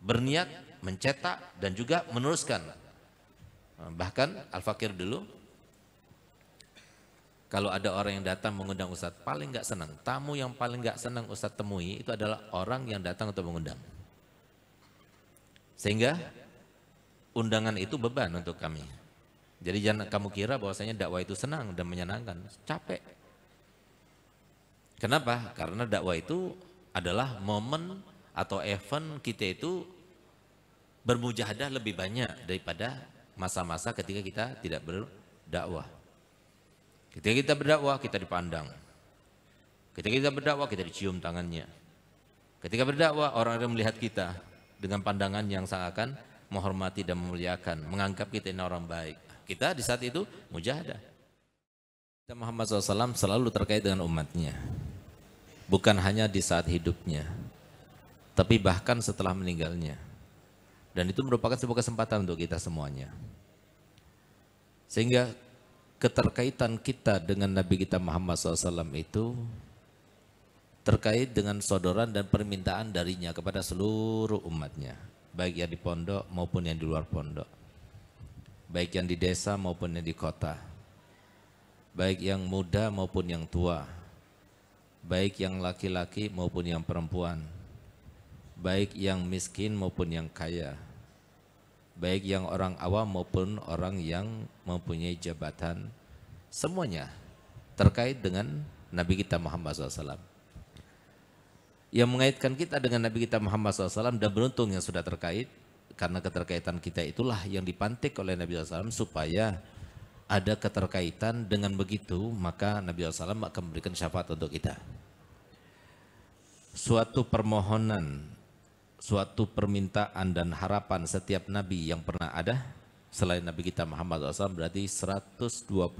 berniat mencetak dan juga meneruskan. Bahkan Al-Fakir dulu, kalau ada orang yang datang mengundang Ustadz, paling nggak senang, tamu yang paling nggak senang Ustadz temui itu adalah orang yang datang untuk mengundang. Sehingga undangan itu beban untuk kami. Jadi jangan kamu kira bahwasanya dakwah itu senang dan menyenangkan, capek. Kenapa? Karena dakwah itu adalah momen atau event kita itu bermujahadah lebih banyak daripada masa-masa ketika kita tidak berdakwah. Ketika kita berdakwah, kita dipandang. Ketika kita berdakwah, kita dicium tangannya. Ketika berdakwah, orang-orang melihat kita dengan pandangan yang seakan menghormati dan memuliakan, menganggap kita ini orang baik. Kita di saat itu mujahadah. Muhammad SAW selalu terkait dengan umatnya. Bukan hanya di saat hidupnya, tapi bahkan setelah meninggalnya. Dan itu merupakan sebuah kesempatan untuk kita semuanya. Sehingga keterkaitan kita dengan Nabi kita Muhammad SAW itu terkait dengan sodoran dan permintaan darinya kepada seluruh umatnya. Baik yang di pondok maupun yang di luar pondok. Baik yang di desa maupun yang di kota. Baik yang muda maupun yang tua. Baik yang laki-laki maupun yang perempuan. Baik yang miskin maupun yang kaya. Baik yang orang awam maupun orang yang mempunyai jabatan. Semuanya terkait dengan Nabi kita Muhammad SAW. Yang mengaitkan kita dengan Nabi kita Muhammad SAW dan beruntung yang sudah terkait. Karena keterkaitan kita itulah yang dipantik oleh Nabi SAW supaya ada keterkaitan. Dengan begitu maka Nabi SAW akan memberikan syafaat untuk kita. Suatu permohonan, suatu permintaan dan harapan setiap Nabi yang pernah ada selain Nabi kita Muhammad SAW berarti 124.000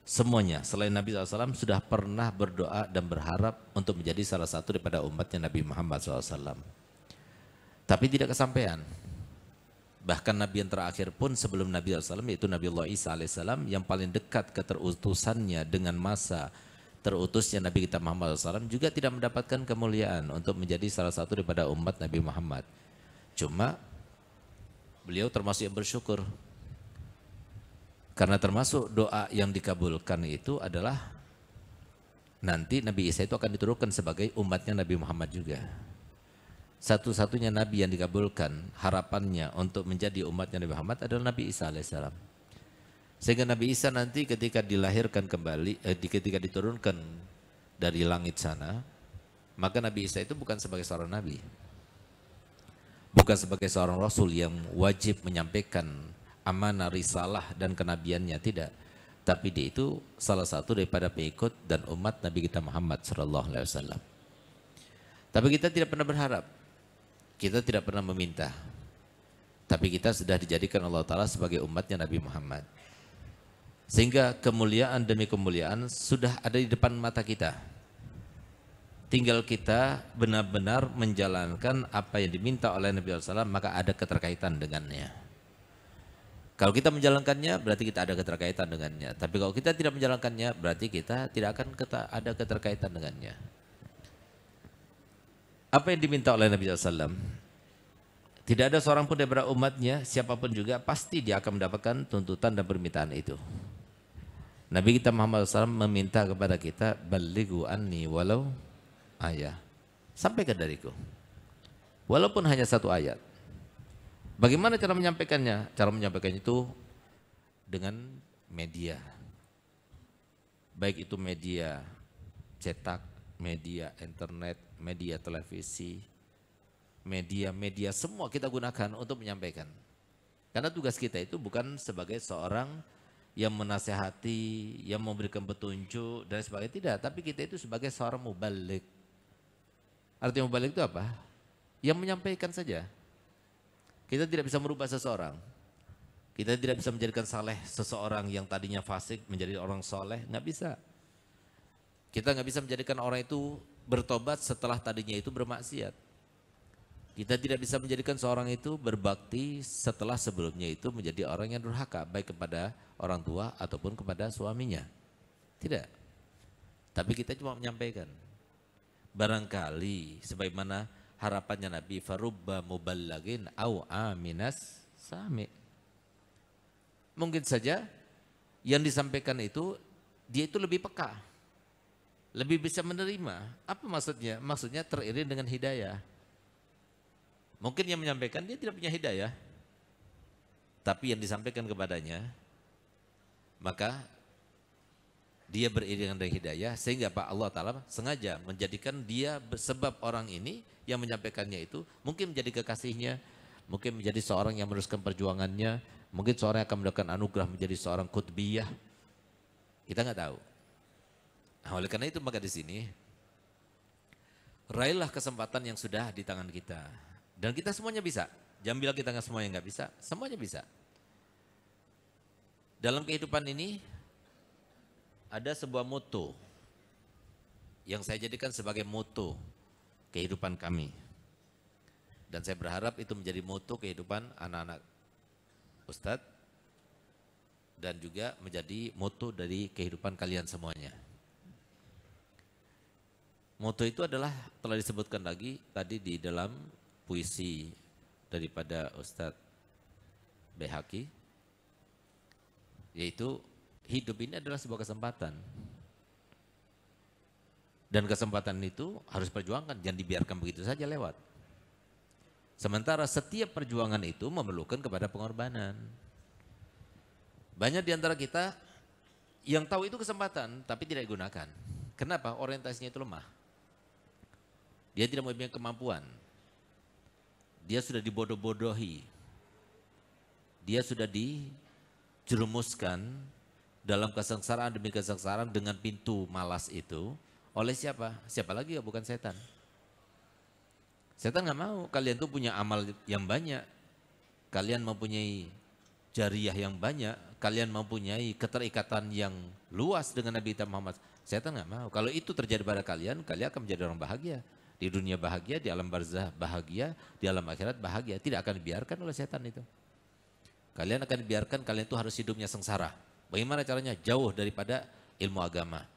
semuanya selain Nabi SAW sudah pernah berdoa dan berharap untuk menjadi salah satu daripada umatnya Nabi Muhammad SAW. Tapi tidak kesampaian. Bahkan Nabi yang terakhir pun sebelum Nabi SAW yaitu Nabi Allah Isa AS yang paling dekat keterutusannya dengan masa terutusnya Nabi kita Muhammad SAW juga tidak mendapatkan kemuliaan untuk menjadi salah satu daripada umat Nabi Muhammad. Cuma beliau termasuk yang bersyukur. Karena termasuk doa yang dikabulkan itu adalah nanti Nabi Isa itu akan diturunkan sebagai umatnya Nabi Muhammad juga. Satu-satunya Nabi yang dikabulkan harapannya untuk menjadi umatnya Nabi Muhammad adalah Nabi Isa AS. Sehingga Nabi Isa nanti ketika dilahirkan kembali, ketika diturunkan dari langit sana, maka Nabi Isa itu bukan sebagai seorang Nabi. Bukan sebagai seorang Rasul yang wajib menyampaikan amanah, risalah dan kenabiannya, tidak. Tapi dia itu salah satu daripada pengikut dan umat Nabi kita Muhammad SAW. Tapi kita tidak pernah berharap. Kita tidak pernah meminta, tapi kita sudah dijadikan Allah Ta'ala sebagai umatnya Nabi Muhammad. Sehingga kemuliaan demi kemuliaan sudah ada di depan mata kita. Tinggal kita benar-benar menjalankan apa yang diminta oleh Nabi SAW, maka ada keterkaitan dengannya. Kalau kita menjalankannya, berarti kita ada keterkaitan dengannya. Tapi kalau kita tidak menjalankannya, berarti kita tidak akan ada keterkaitan dengannya. Apa yang diminta oleh Nabi SAW? Tidak ada seorang pun daripada umatnya, siapapun juga, pasti dia akan mendapatkan tuntutan dan permintaan itu. Nabi kita Muhammad SAW meminta kepada kita, balighu anni walau ayat. Sampaikan dariku. Walaupun hanya satu ayat. Bagaimana cara menyampaikannya? Cara menyampaikannya itu dengan media. Baik itu media cetak, media internet, media televisi, media semua kita gunakan untuk menyampaikan. Karena tugas kita itu bukan sebagai seorang yang menasehati, yang memberikan petunjuk dan sebagainya, tidak. Tapi kita itu sebagai seorang mubalik. Artinya mubalik itu apa? Yang menyampaikan saja. Kita tidak bisa merubah seseorang. Kita tidak bisa menjadikan saleh seseorang yang tadinya fasik menjadi orang soleh, nggak bisa. Kita nggak bisa menjadikan orang itu bertobat setelah tadinya itu bermaksiat. Kita tidak bisa menjadikan seorang itu berbakti setelah sebelumnya itu menjadi orang yang durhaka, baik kepada orang tua ataupun kepada suaminya. Tidak. Tapi kita cuma menyampaikan. Barangkali sebagaimana harapannya Nabi, farubba muballagin au aminas sami. Mungkin saja yang disampaikan itu, dia itu lebih peka, lebih bisa menerima. Apa maksudnya? Maksudnya teriring dengan hidayah. Mungkin yang menyampaikan dia tidak punya hidayah, tapi yang disampaikan kepadanya, maka dia beriringan dengan hidayah, sehingga Pak Allah Ta'ala sengaja menjadikan dia sebab orang ini yang menyampaikannya itu mungkin menjadi kekasihnya, mungkin menjadi seorang yang meneruskan perjuangannya, mungkin seorang yang akan mendapatkan anugerah menjadi seorang qutbiyah. Kita nggak tahu. Nah, oleh karena itu maka di sini raihlah kesempatan yang sudah di tangan kita, dan kita semuanya bisa. Jangan bilang kita nggak semuanya nggak bisa, semuanya bisa. Dalam kehidupan ini ada sebuah moto yang saya jadikan sebagai moto kehidupan kami. Dan saya berharap itu menjadi moto kehidupan anak-anak Ustadz dan juga menjadi moto dari kehidupan kalian semuanya. Moto itu adalah telah disebutkan lagi tadi di dalam puisi daripada Ustadz Behaki, yaitu hidup ini adalah sebuah kesempatan. Dan kesempatan itu harus perjuangkan, jangan dibiarkan begitu saja lewat. Sementara setiap perjuangan itu memerlukan kepada pengorbanan. Banyak di antara kita yang tahu itu kesempatan, tapi tidak digunakan. Kenapa? Orientasinya itu lemah. Dia tidak mempunyai kemampuan. Dia sudah dibodoh-bodohi. Dia sudah dijerumuskan dalam kesengsaraan demi kesengsaraan dengan pintu malas itu oleh siapa? Siapa lagi ya, bukan setan. Setan nggak mau kalian tuh punya amal yang banyak, kalian mempunyai jariyah yang banyak, kalian mempunyai keterikatan yang luas dengan Nabi Muhammad. Setan nggak mau. Kalau itu terjadi pada kalian, kalian akan menjadi orang bahagia. Di dunia bahagia, di alam barzah bahagia, di alam akhirat bahagia. Tidak akan dibiarkan oleh setan itu. Kalian akan dibiarkan, kalian itu harus hidupnya sengsara. Bagaimana caranya? Jauh daripada ilmu agama,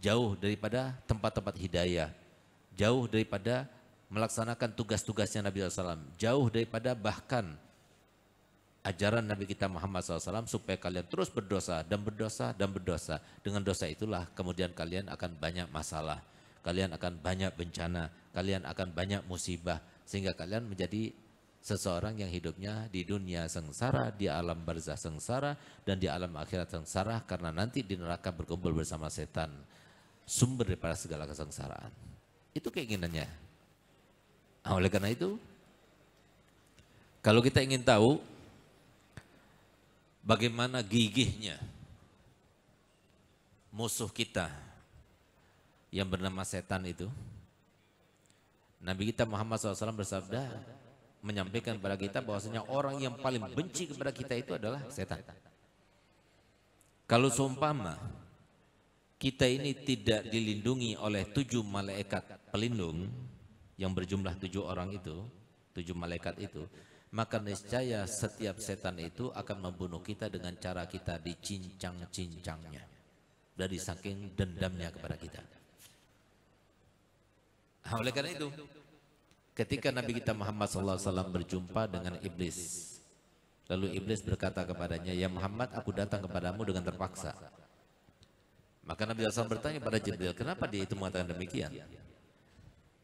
jauh daripada tempat-tempat hidayah, jauh daripada melaksanakan tugas-tugasnya Nabi SAW, jauh daripada bahkan ajaran Nabi kita Muhammad SAW, supaya kalian terus berdosa dan berdosa dan berdosa. Dengan dosa itulah kemudian kalian akan banyak masalah, kalian akan banyak bencana, kalian akan banyak musibah, sehingga kalian menjadi seseorang yang hidupnya di dunia sengsara, di alam barzah sengsara, dan di alam akhirat sengsara, karena nanti di neraka berkumpul bersama setan, sumber daripada segala kesengsaraan. Itu keinginannya. Nah, oleh karena itu, kalau kita ingin tahu bagaimana gigihnya musuh kita yang bernama setan itu, Nabi kita Muhammad SAW bersabda, menyampaikan kepada kita bahwasanya orang yang paling benci kepada kita itu adalah setan. Kalau seumpama kita ini tidak dilindungi oleh 7 malaikat pelindung yang berjumlah 7 orang itu, 7 malaikat itu, maka niscaya setiap setan itu akan membunuh kita dengan cara kita dicincang-cincangnya dari saking dendamnya kepada kita. Nah, oleh karena itu, ketika Nabi kita Muhammad SAW berjumpa dengan iblis, lalu iblis berkata kepadanya, "Ya Muhammad, aku datang kepadamu dengan terpaksa." Maka Nabi SAW bertanya pada Jibril, kenapa dia itu mengatakan demikian?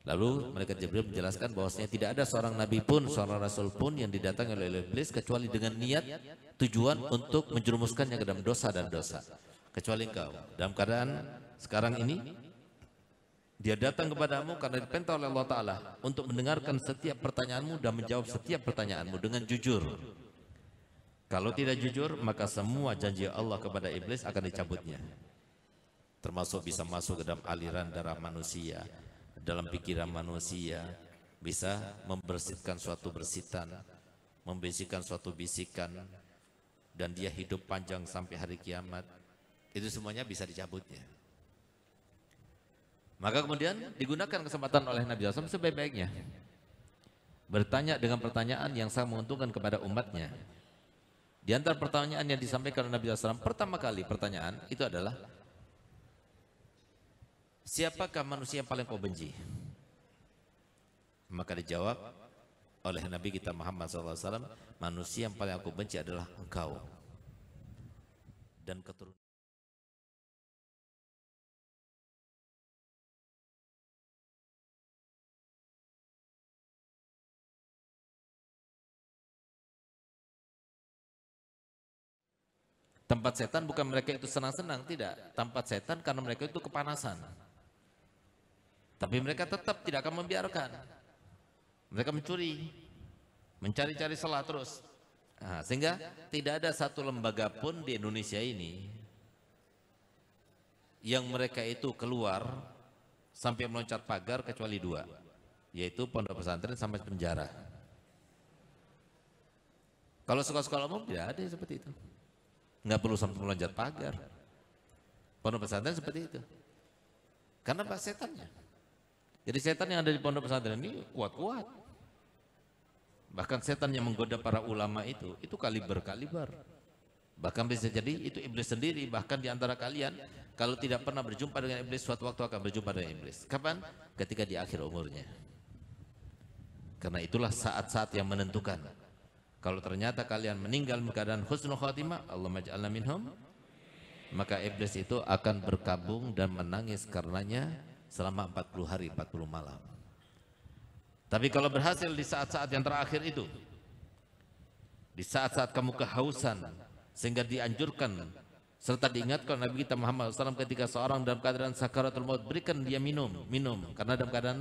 Lalu malaikat Jibril menjelaskan bahwasanya tidak ada seorang nabi pun, seorang rasul pun yang didatangi oleh iblis kecuali dengan niat tujuan untuk menjerumuskannya ke dalam dosa dan dosa. Kecuali engkau, dalam keadaan sekarang ini, dia datang kepadamu karena diperintah oleh Allah Ta'ala untuk mendengarkan setiap pertanyaanmu dan menjawab setiap pertanyaanmu dengan jujur. Kalau tidak jujur, maka semua janji Allah kepada iblis akan dicabutnya. Termasuk bisa masuk ke dalam aliran darah manusia, dalam pikiran manusia, bisa membersihkan suatu bersitan, membisikkan suatu bisikan, dan dia hidup panjang sampai hari kiamat. Itu semuanya bisa dicabutnya. Maka kemudian digunakan kesempatan oleh Nabi SAW sebaik-baiknya. Bertanya dengan pertanyaan yang sangat menguntungkan kepada umatnya. Di antara pertanyaan yang disampaikan oleh Nabi SAW, pertama kali pertanyaan itu adalah, siapakah manusia yang paling kau benci? Maka dijawab oleh Nabi kita Muhammad SAW, manusia yang paling aku benci adalah engkau dan keturunan. Tempat setan bukan mereka itu senang-senang, tidak. Tempat setan karena mereka itu kepanasan. Tapi mereka tetap tidak akan membiarkan. Mereka mencuri, mencari-cari celah terus. Nah, sehingga tidak ada satu lembaga pun di Indonesia ini yang mereka itu keluar sampai meloncat pagar kecuali dua, yaitu pondok pesantren sampai penjara. Kalau sekolah-sekolah umum tidak ada seperti itu. Nggak perlu sampai meloncat pagar. Pondok pesantren seperti itu. Karena apa? Setannya. Jadi setan yang ada di pondok pesantren ini kuat-kuat. Bahkan setan yang menggoda para ulama itu kaliber-kaliber. Bahkan bisa jadi itu iblis sendiri. Bahkan di antara kalian, kalau tidak pernah berjumpa dengan iblis, suatu waktu akan berjumpa dengan iblis. Kapan? Ketika di akhir umurnya. Karena itulah saat-saat yang menentukan. Kalau ternyata kalian meninggal dalam keadaan husnul khatimah, Allahumma ja'alna minhum, maka iblis itu akan berkabung dan menangis karenanya selama 40 hari 40 malam. Tapi kalau berhasil di saat-saat yang terakhir itu, di saat-saat kamu kehausan, sehingga dianjurkan serta diingatkan Nabi kita Muhammad SAW ketika seorang dalam keadaan sakaratul maut, berikan dia minum, karena dalam keadaan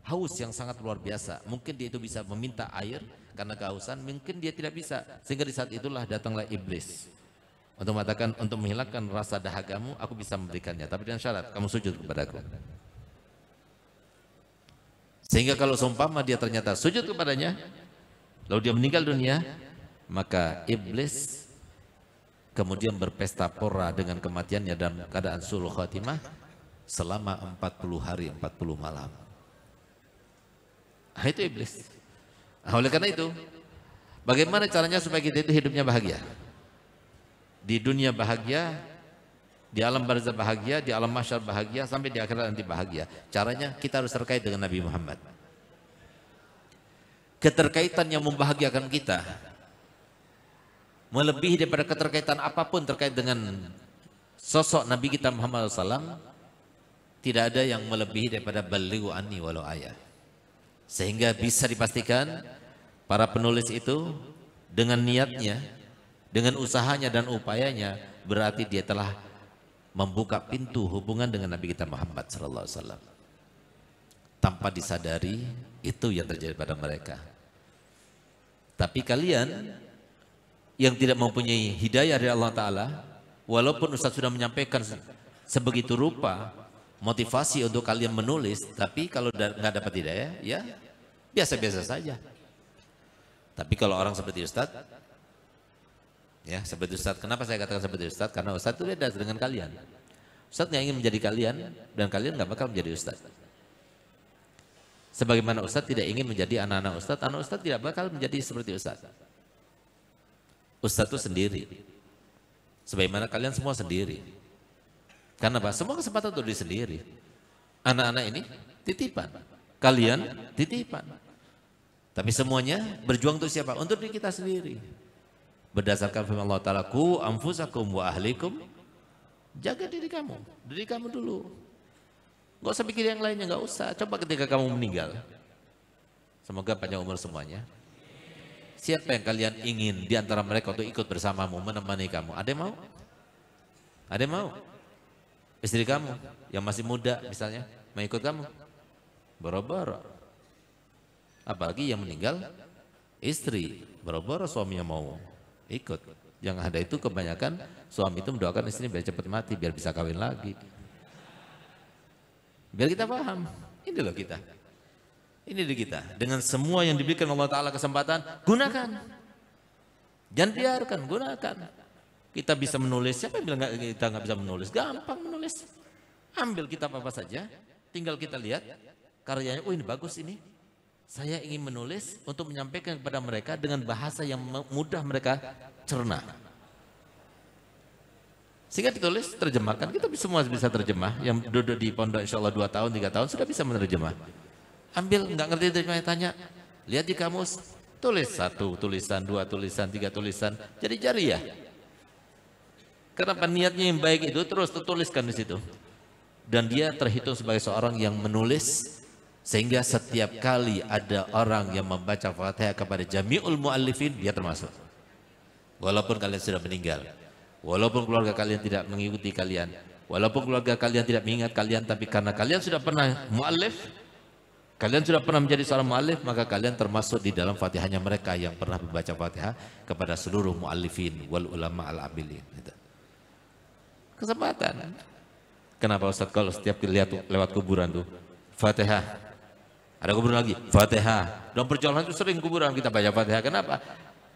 haus yang sangat luar biasa. Mungkin dia itu bisa meminta air karena kehausan, mungkin dia tidak bisa, sehingga di saat itulah datanglah iblis untuk mengatakan, untuk menghilangkan rasa dahagamu aku bisa memberikannya, tapi dengan syarat kamu sujud kepadaku. Sehingga kalau seumpama dia ternyata sujud kepadanya lalu dia meninggal dunia, maka iblis kemudian berpesta pora dengan kematiannya dalam keadaan sulh khatimah selama 40 hari 40 malam. Nah, itu iblis. Nah, oleh karena itu, bagaimana caranya supaya kita itu hidupnya bahagia? Di dunia bahagia, di alam barzah bahagia, di alam mahsyar bahagia, sampai di akhirat nanti bahagia. Caranya kita harus terkait dengan Nabi Muhammad. Keterkaitan yang membahagiakan kita melebihi daripada keterkaitan apapun terkait dengan sosok Nabi kita Muhammad SAW. Tidak ada yang melebihi daripada balighu anni walau ayah. Sehingga bisa dipastikan para penulis itu dengan niatnya, dengan usahanya dan upayanya, berarti dia telah membuka pintu hubungan dengan Nabi kita Muhammad SAW. Tanpa disadari itu yang terjadi pada mereka. Tapi kalian yang tidak mempunyai hidayah dari Allah Ta'ala, walaupun Ustaz sudah menyampaikan sebegitu rupa motivasi untuk kalian menulis, tapi kalau nggak dapat hidayah, ya biasa-biasa saja. Tapi kalau orang seperti Ustaz, ya seperti Ustaz, kenapa saya katakan seperti Ustaz? Karena Ustaz itu beda dengan kalian. Ustaz yang ingin menjadi kalian, dan kalian nggak bakal menjadi Ustaz. Sebagaimana Ustaz tidak ingin menjadi anak-anak Ustaz tidak bakal menjadi seperti Ustaz. Ustaz itu sendiri. Sebagaimana kalian semua sendiri. Karena apa? Semua kesempatan untuk diri sendiri. Anak-anak ini titipan. Kalian titipan. Tapi semuanya berjuang untuk siapa? Untuk diri kita sendiri. Berdasarkan firman Allah Ta'ala, ku anfusakum wa ahlikum. Jaga diri kamu dulu. Gak usah pikir yang lainnya, gak usah. Coba ketika kamu meninggal. Semoga panjang umur semuanya. Siapa yang kalian ingin di antara mereka untuk ikut bersamamu, menemani kamu? Ada yang mau? Ada yang mau? Istri kamu yang masih muda misalnya, mau ikut kamu? Boro-boro. Apalagi yang meninggal, istri. Boro-boro suaminya mau ikut. Yang ada itu kebanyakan suami itu mendoakan istrinya biar cepat mati, biar bisa kawin lagi. Biar kita paham, ini loh kita. Ini di kita. Dengan semua yang diberikan Allah Ta'ala kesempatan, gunakan. Jangan biarkan, gunakan. Kita bisa menulis, siapa yang bilang kita nggak bisa menulis? Gampang menulis. Ambil kitab apa saja, tinggal kita lihat karyanya, oh ini bagus ini. Saya ingin menulis untuk menyampaikan kepada mereka dengan bahasa yang mudah mereka cerna. Sehingga ditulis, terjemahkan. Kita semua bisa terjemah. Yang duduk di pondok insya Allah 2 tahun, 3 tahun sudah bisa menerjemah. Ambil, nggak ngerti dari mana tanya. Lihat di kamus, tulis 1 tulisan, 2 tulisan, 3 tulisan. Jadi jariyah. Kenapa niatnya yang baik itu terus tertuliskan di situ. Dan dia terhitung sebagai seorang yang menulis, sehingga setiap kali ada orang yang membaca Fatihah kepada jami'ul mu'allifin, dia termasuk. Walaupun kalian sudah meninggal, walaupun keluarga kalian tidak mengikuti kalian, walaupun keluarga kalian tidak mengingat kalian, tapi karena kalian sudah pernah mu'allif, kalian sudah pernah menjadi seorang mu'allif, maka kalian termasuk di dalam Fatihahnya mereka yang pernah membaca Fatihah kepada seluruh mu'allifin wal ulama al-abilin. Kesempatan. Kenapa Ustaz kalau setiap lihat lewat kuburan tuh Fatihah, ada kuburan lagi Fatihah, dan perjalanan itu sering kuburan kita baca Fatihah. Kenapa?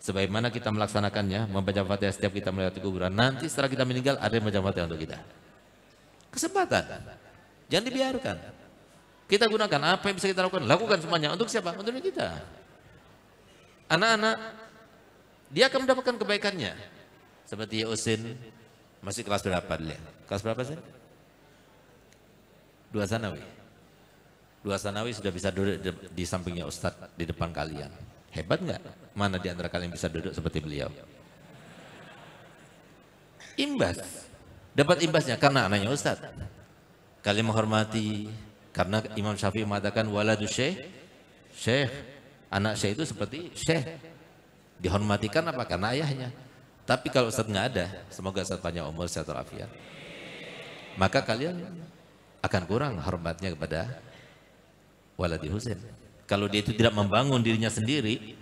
Sebagaimana kita melaksanakannya, membaca Fatihah setiap kita melewati kuburan, nanti setelah kita meninggal ada yang membaca Fatihah untuk kita. Kesempatan, jangan dibiarkan. Kita gunakan apa yang bisa kita lakukan, lakukan semuanya. Untuk siapa? Untuk kita. Anak-anak, dia akan mendapatkan kebaikannya. Seperti Usin, masih kelas berapa dia? Kelas berapa sih? 2 sanawi. 2 sanawi sudah bisa duduk di sampingnya Ustadz, di depan kalian. Hebat nggak? Mana di antara kalian bisa duduk seperti beliau? Imbas. Dapat imbasnya karena anaknya Ustadz. Kalian menghormati, karena Imam Syafi'i mengatakan waladu syekh. Anak syekh itu seperti syekh. Dihormatikan apa? Karena ayahnya. Tapi kalau Ustadz nggak ada, semoga Ustadz panjang umur, sehat walafiat, maka kalian akan kurang hormatnya kepada waladi Husain. Kalau dia itu tidak membangun dirinya sendiri,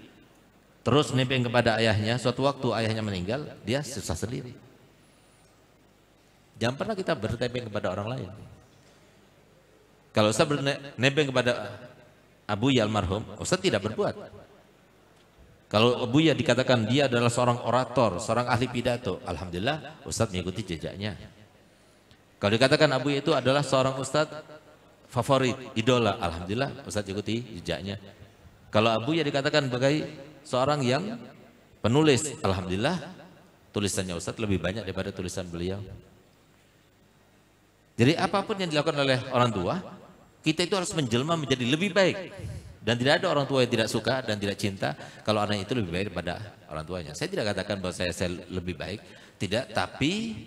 terus nebeng kepada ayahnya, suatu waktu ayahnya meninggal, dia susah sendiri. Jangan pernah kita bertebeng kepada orang lain. Kalau Ustaz bernebeng kepada Abuya almarhum, Ustaz tidak berbuat. Kalau Abuya dikatakan dia adalah seorang orator, seorang ahli pidato, alhamdulillah Ustaz mengikuti jejaknya. Kalau dikatakan Abuya itu adalah seorang Ustaz favorit, idola, alhamdulillah Ustaz ikuti jejaknya. Kalau Abuya dikatakan sebagai seorang yang penulis, alhamdulillah tulisannya Ustaz lebih banyak daripada tulisan beliau. Jadi apapun yang dilakukan oleh orang tua, kita itu harus menjelma menjadi lebih baik. Dan tidak ada orang tua yang tidak suka dan tidak cinta kalau anak itu lebih baik daripada orang tuanya. Saya tidak katakan bahwa saya lebih baik, tidak, tapi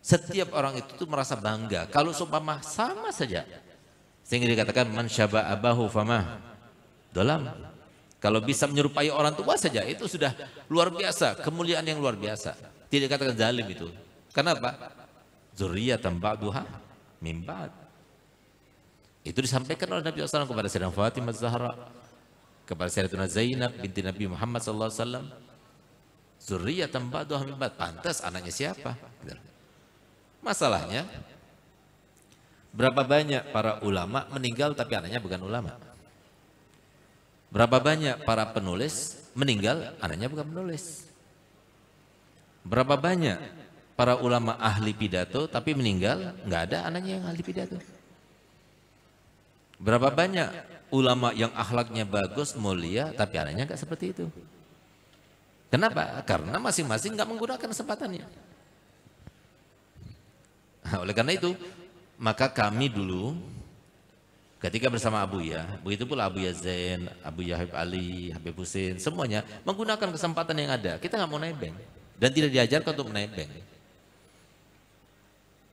setiap orang itu tuh merasa bangga kalau seumpama sama saja. Sehingga dikatakan man syaba abahu famah dalam. Kalau bisa menyerupai orang tua saja itu sudah luar biasa, kemuliaan yang luar biasa. Tidak dikatakan zalim itu. Kenapa? Zurriyatan ba'duha min ba'd. Itu disampaikan oleh Nabi SAW kepada Sayyidah Fatimah Zahra, kepada Sayyidatuna Zainab binti Nabi Muhammad SAW. Zurriyatan ba'duha min ba'd. Pantas anaknya siapa? Masalahnya, berapa banyak para ulama meninggal tapi anaknya bukan ulama? Berapa banyak para penulis meninggal anaknya bukan penulis? Berapa banyak para ulama ahli pidato tapi meninggal nggak ada anaknya yang ahli pidato? Berapa banyak ulama yang akhlaknya bagus, mulia tapi anaknya nggak seperti itu? Kenapa? Karena masing-masing nggak menggunakan kesempatannya. Nah, oleh karena itu, maka kami dulu ketika bersama Abuya, begitu pula Abuya Zain, Abuya Habib Ali, Habib Husin, semuanya menggunakan kesempatan yang ada. Kita nggak mau nebeng dan tidak diajarkan untuk menebeng.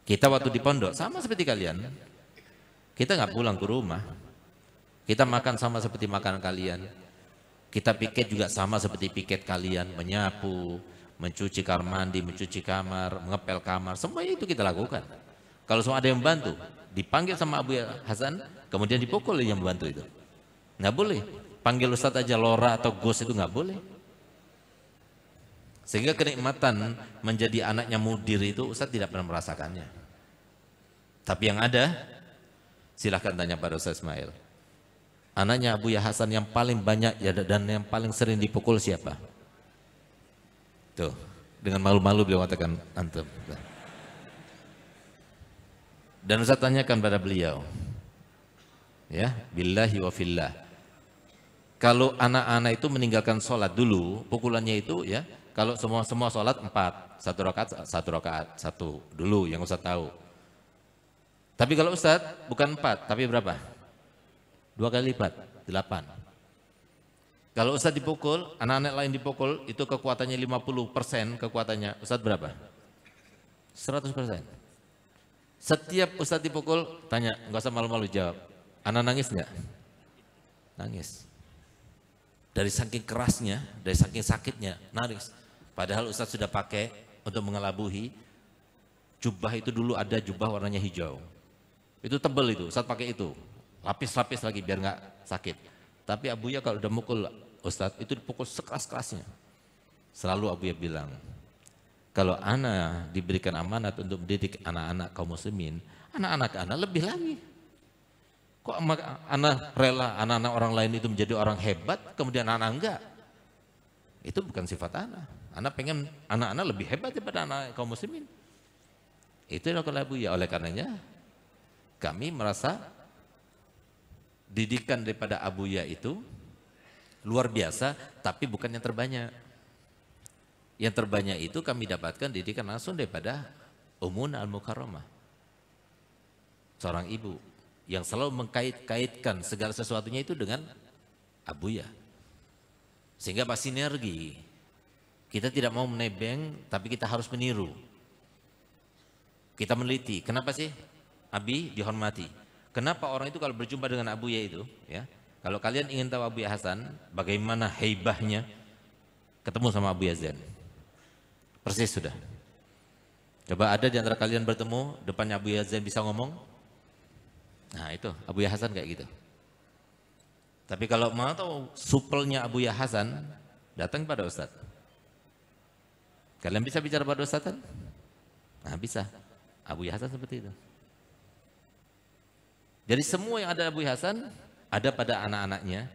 Kita waktu di pondok sama seperti kalian. Kita nggak pulang ke rumah. Kita makan sama seperti makanan kalian. Kita piket juga sama seperti piket kalian, menyapu, mencuci kamar mandi, mencuci kamar, mengepel kamar, semua itu kita lakukan. Kalau semua ada yang membantu, dipanggil sama Abu Hasan, kemudian dipukul yang membantu itu. Nggak boleh. Panggil Ustadz aja Lora atau Gus itu nggak boleh. Sehingga kenikmatan menjadi anaknya mudir itu Ustadz tidak pernah merasakannya. Tapi yang ada, silahkan tanya pada Ustadz Ismail. Anaknya Abu Hasan yang paling banyak ya, dan yang paling sering dipukul siapa? Tuh, dengan malu-malu beliau katakan antum. Dan Ustaz tanyakan pada beliau, ya, billahi wa fillah. Kalau anak-anak itu meninggalkan sholat dulu, pukulannya itu ya, kalau semua sholat 4, 1 rakaat, 1 dulu yang Ustaz tahu. Tapi kalau Ustaz bukan 4, tapi berapa? 2 kali lipat, 8. Kalau Ustadz dipukul, anak-anak lain dipukul, itu kekuatannya 50% kekuatannya. Ustadz berapa? 100%. Setiap Ustadz dipukul, tanya, nggak usah malu-malu jawab. Anak nangis nggak? Nangis. Dari saking kerasnya, dari saking sakitnya, nangis. Padahal Ustadz sudah pakai untuk mengelabuhi, jubah itu dulu ada jubah warnanya hijau. Itu tebel itu, Ustadz pakai itu. Lapis-lapis lagi biar nggak sakit. Tapi Abuya kalau udah mukul Ustadz itu dipukul sekeras-kerasnya. Selalu Abuya bilang, kalau ana diberikan amanat untuk mendidik anak-anak kaum muslimin, anak-anak ana lebih lagi. Kok ana rela anak-anak orang lain itu menjadi orang hebat, kemudian anak enggak? Itu bukan sifat ana. Ana pengen anak-anak lebih hebat daripada anak kaum muslimin. Itu yang dilakukan Abuya. Oleh karenanya kami merasa didikan daripada Abuya itu luar biasa, tapi bukan yang terbanyak. Yang terbanyak itu kami dapatkan didikan langsung daripada Ummuna Al-Mukarramah. Seorang ibu yang selalu mengkait-kaitkan segala sesuatunya itu dengan Abuya. Sehingga pas sinergi, kita tidak mau menebeng, tapi kita harus meniru. Kita meneliti, kenapa sih Abi dihormati? Kenapa orang itu kalau berjumpa dengan Abuya itu, ya, kalau kalian ingin tahu Abuya Hasan, bagaimana heibahnya, ketemu sama Abuya Zain. Persis sudah. Coba ada di antara kalian bertemu, depannya Abuya Zain bisa ngomong? Nah itu, Abuya Hasan kayak gitu. Tapi kalau mau tahu supelnya Abuya Hasan, datang pada Ustadz. Kalian bisa bicara pada Ustadz kan? Nah bisa. Abuya Hasan seperti itu. Jadi semua yang ada Abuya Hasan ada pada anak-anaknya,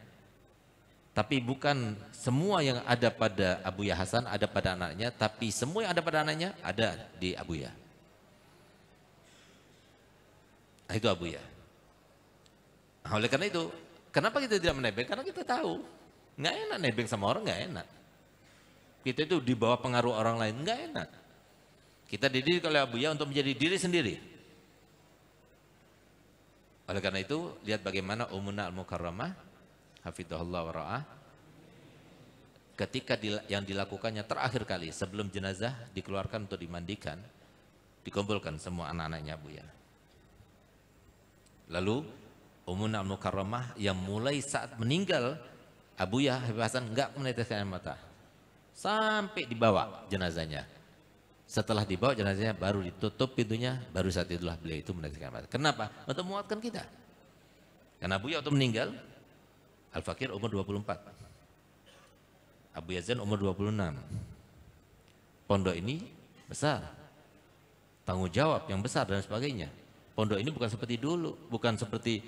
tapi bukan semua yang ada pada Abuya Hasan ada pada anaknya, tapi semua yang ada pada anaknya ada di Abuya. Nah, itu Abuya. Nah, oleh karena itu, kenapa kita tidak menebeng? Karena kita tahu, nggak enak nebeng sama orang, nggak enak. Kita itu di bawah pengaruh orang lain, nggak enak. Kita dididik oleh Abuya untuk menjadi diri sendiri. Oleh karena itu, lihat bagaimana Ummuna Al-Mukarramah, hafidhahullah wa ra'ah, ketika yang dilakukannya terakhir kali sebelum jenazah dikeluarkan untuk dimandikan, dikumpulkan semua anak-anaknya Abuya. Lalu Ummuna Al-Mukarramah yang mulai saat meninggal, Abuya Habib Hasan enggak meneteskan air mata. Sampai dibawa jenazahnya. Setelah dibawa jenazahnya baru ditutup pintunya, baru saat itulah beliau itu meneteskan air mata. Kenapa? Untuk menguatkan kita. Karena Abuya waktu meninggal, Al-Fakir umur 24. Abuya Zain umur 26. Pondok ini besar. Tanggung jawab yang besar dan sebagainya. Pondok ini bukan seperti dulu, bukan seperti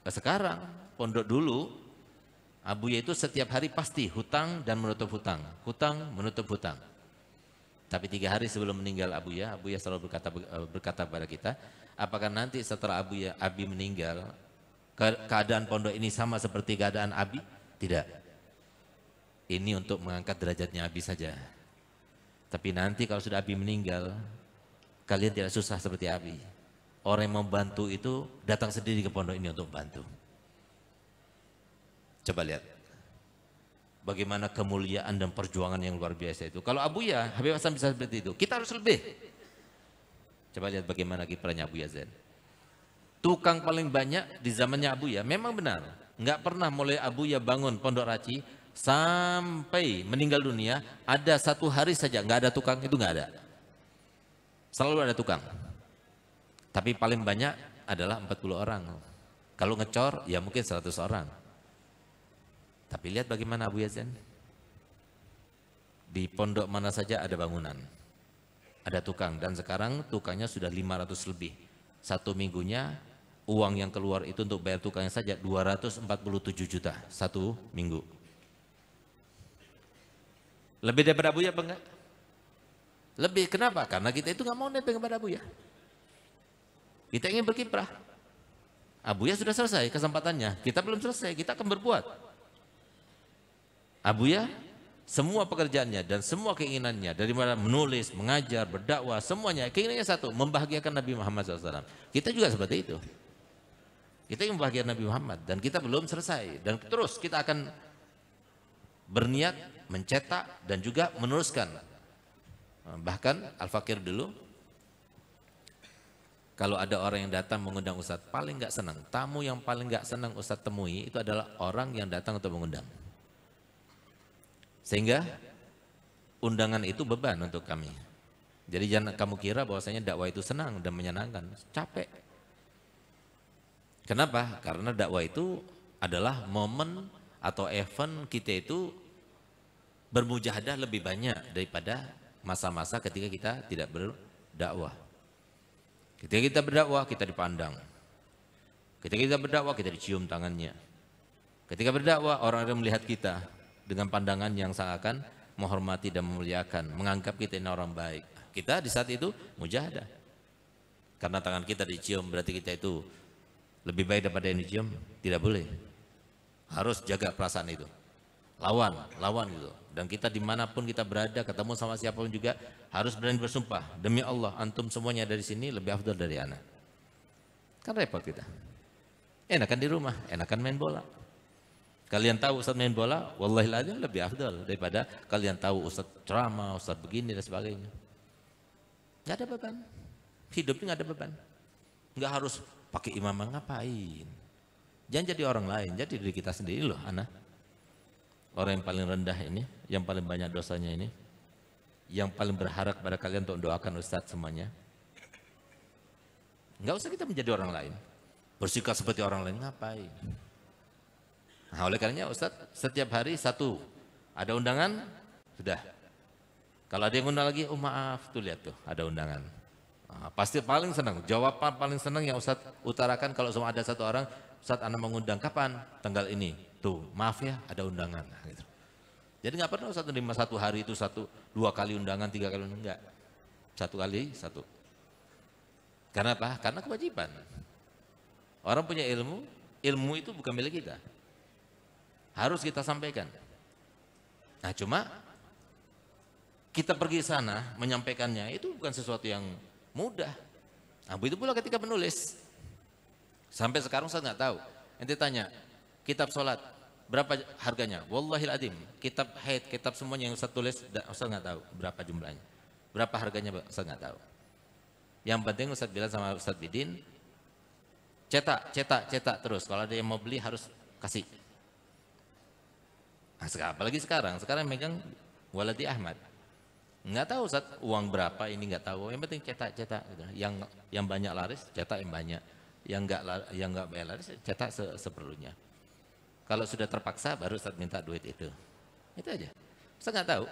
sekarang. Pondok dulu, Abuya itu setiap hari pasti hutang dan menutup hutang. Hutang, menutup hutang. Tapi 3 hari sebelum meninggal Abuya selalu berkata kepada kita, apakah nanti setelah Abi meninggal, keadaan pondok ini sama seperti keadaan Abi? Tidak. Ini untuk mengangkat derajatnya Abi saja. Tapi nanti kalau sudah Abi meninggal, kalian tidak susah seperti Abi. Orang yang membantu itu datang sendiri ke pondok ini untuk membantu. Coba lihat bagaimana kemuliaan dan perjuangan yang luar biasa itu. Kalau Abuya, Habib Hasan bisa seperti itu, kita harus lebih. Coba lihat bagaimana kiprahnya Abuya Zain. Tukang paling banyak di zamannya Abuya, memang benar. Nggak pernah mulai Abuya bangun Pondok Raci sampai meninggal dunia, ada 1 hari saja nggak ada tukang, itu nggak ada. Selalu ada tukang. Tapi paling banyak adalah 40 orang. Kalau ngecor, ya mungkin 100 orang. Tapi lihat bagaimana Abuya Zain. Di pondok mana saja ada bangunan, ada tukang, dan sekarang tukangnya sudah 500 lebih. 1 minggunya uang yang keluar itu untuk bayar tukangnya saja 247 juta 1 minggu. Lebih daripada Abuya apa enggak? Lebih. Kenapa? Karena kita itu nggak mau nebeng kepada Abuya. Kita ingin berkiprah. Abuya sudah selesai kesempatannya, kita belum selesai, kita akan berbuat. Abuya semua pekerjaannya dan semua keinginannya, dari mana menulis, mengajar, berdakwah, semuanya keinginannya satu, membahagiakan Nabi Muhammad SAW. Kita juga seperti itu. Kita ingin bahagia Nabi Muhammad dan kita belum selesai. Dan terus kita akan berniat mencetak dan juga meneruskan. Bahkan Al-Fakir dulu, kalau ada orang yang datang mengundang Ustadz, paling nggak senang. Tamu yang paling nggak senang Ustadz temui itu adalah orang yang datang untuk mengundang. Sehingga undangan itu beban untuk kami. Jadi jangan kamu kira bahwasanya dakwah itu senang dan menyenangkan. Capek. Kenapa? Karena dakwah itu adalah momen atau event kita itu bermujahadah lebih banyak daripada masa-masa ketika kita tidak berdakwah. Ketika kita berdakwah, kita dipandang. Ketika kita berdakwah, kita dicium tangannya. Ketika berdakwah, orang-orang melihat kita dengan pandangan yang seakan menghormati dan memuliakan, menganggap kita ini orang baik. Kita di saat itu mujahadah. Karena tangan kita dicium, berarti kita itu lebih baik daripada yang dicium. Tidak boleh. Harus jaga perasaan itu. Lawan gitu. Dan kita dimanapun kita berada, ketemu sama siapapun juga harus berani bersumpah, demi Allah antum semuanya dari sini lebih afdal dari anak. Kan repot kita. Enakan di rumah, enakan main bola. Kalian tahu Ustaz main bola, wallahiladzim lebih afdal daripada kalian tahu Ustaz ceramah, Ustaz begini dan sebagainya. Gak ada beban. Hidup ini gak ada beban. Gak harus pakai imam, ngapain. Jangan jadi orang lain, jadi diri kita sendiri loh anak. Orang yang paling rendah ini, yang paling banyak dosanya ini, yang paling berharap pada kalian untuk doakan Ustadz semuanya. Enggak usah kita menjadi orang lain. Bersikap seperti orang lain, ngapain? Nah, oleh karenanya Ustadz setiap hari satu, ada undangan, sudah. Kalau ada yang undang lagi, oh maaf, tuh lihat tuh, ada undangan. Nah, pasti paling senang, jawaban paling senang yang Ustadz utarakan kalau semua ada satu orang, Ustadz anak mengundang, kapan? Tanggal ini. Tuh, maaf ya, ada undangan. Nah, gitu. Jadi nggak pernah Ustadz menerima satu hari itu dua kali undangan, 3 kali undangan, enggak. Satu kali, satu. Karena apa? Karena kewajiban. Orang punya ilmu, ilmu itu bukan milik kita. Harus kita sampaikan. Nah cuma, kita pergi sana, menyampaikannya, itu bukan sesuatu yang mudah. Nah begitu pula ketika menulis. Sampai sekarang saya nggak tahu. Ente tanya, kitab sholat, berapa harganya? Wallahil adim, kitab haid, kitab semuanya yang Ustaz tulis, Ustaz nggak tahu berapa jumlahnya. Berapa harganya Ustaz nggak tahu. Yang penting Ustaz bilang sama Ustaz Bidin, cetak terus. Kalau ada yang mau beli harus kasih. Nah, apalagi sekarang megang Waladi Ahmad. Nggak tahu Ustaz uang berapa ini nggak tahu. Yang penting cetak. Yang banyak laris, cetak yang banyak. Yang nggak banyak laris, cetak seperlunya. Kalau sudah terpaksa baru Ustaz minta duit itu. Itu aja. Ustaz nggak tahu.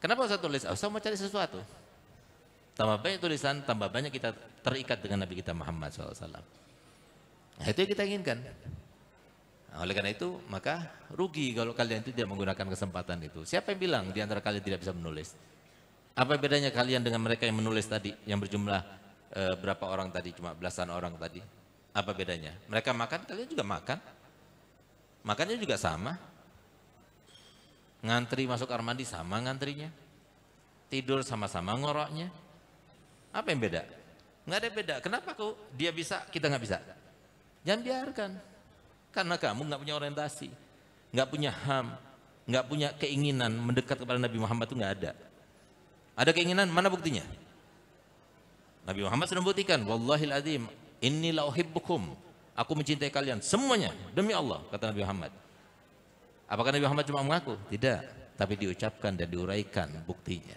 Kenapa Ustaz tulis? Ustaz mau cari sesuatu. Tambah banyak tulisan, tambah banyak kita terikat dengan Nabi kita Muhammad SAW. Nah, itu yang kita inginkan. Nah, oleh karena itu, maka rugi kalau kalian itu tidak menggunakan kesempatan itu. Siapa yang bilang di antara kalian tidak bisa menulis? Apa bedanya kalian dengan mereka yang menulis tadi, yang berjumlah berapa orang tadi, cuma belasan orang tadi? Apa bedanya? Mereka makan, kalian juga makan. Makannya juga sama. Ngantri masuk kamar mandi sama ngantrinya. Tidur sama-sama ngoroknya. Apa yang beda? Nggak ada beda. Kenapa kok dia bisa, kita nggak bisa? Jangan biarkan. Karena kamu nggak punya orientasi, nggak punya ham, nggak punya keinginan mendekat kepada Nabi Muhammad itu nggak ada. Ada keinginan, mana buktinya? Nabi Muhammad sudah membuktikan, wallahil azim, inni la uhibbukum. Aku mencintai kalian semuanya demi Allah, kata Nabi Muhammad. Apakah Nabi Muhammad cuma mengaku? Tidak, tapi diucapkan dan diuraikan buktinya.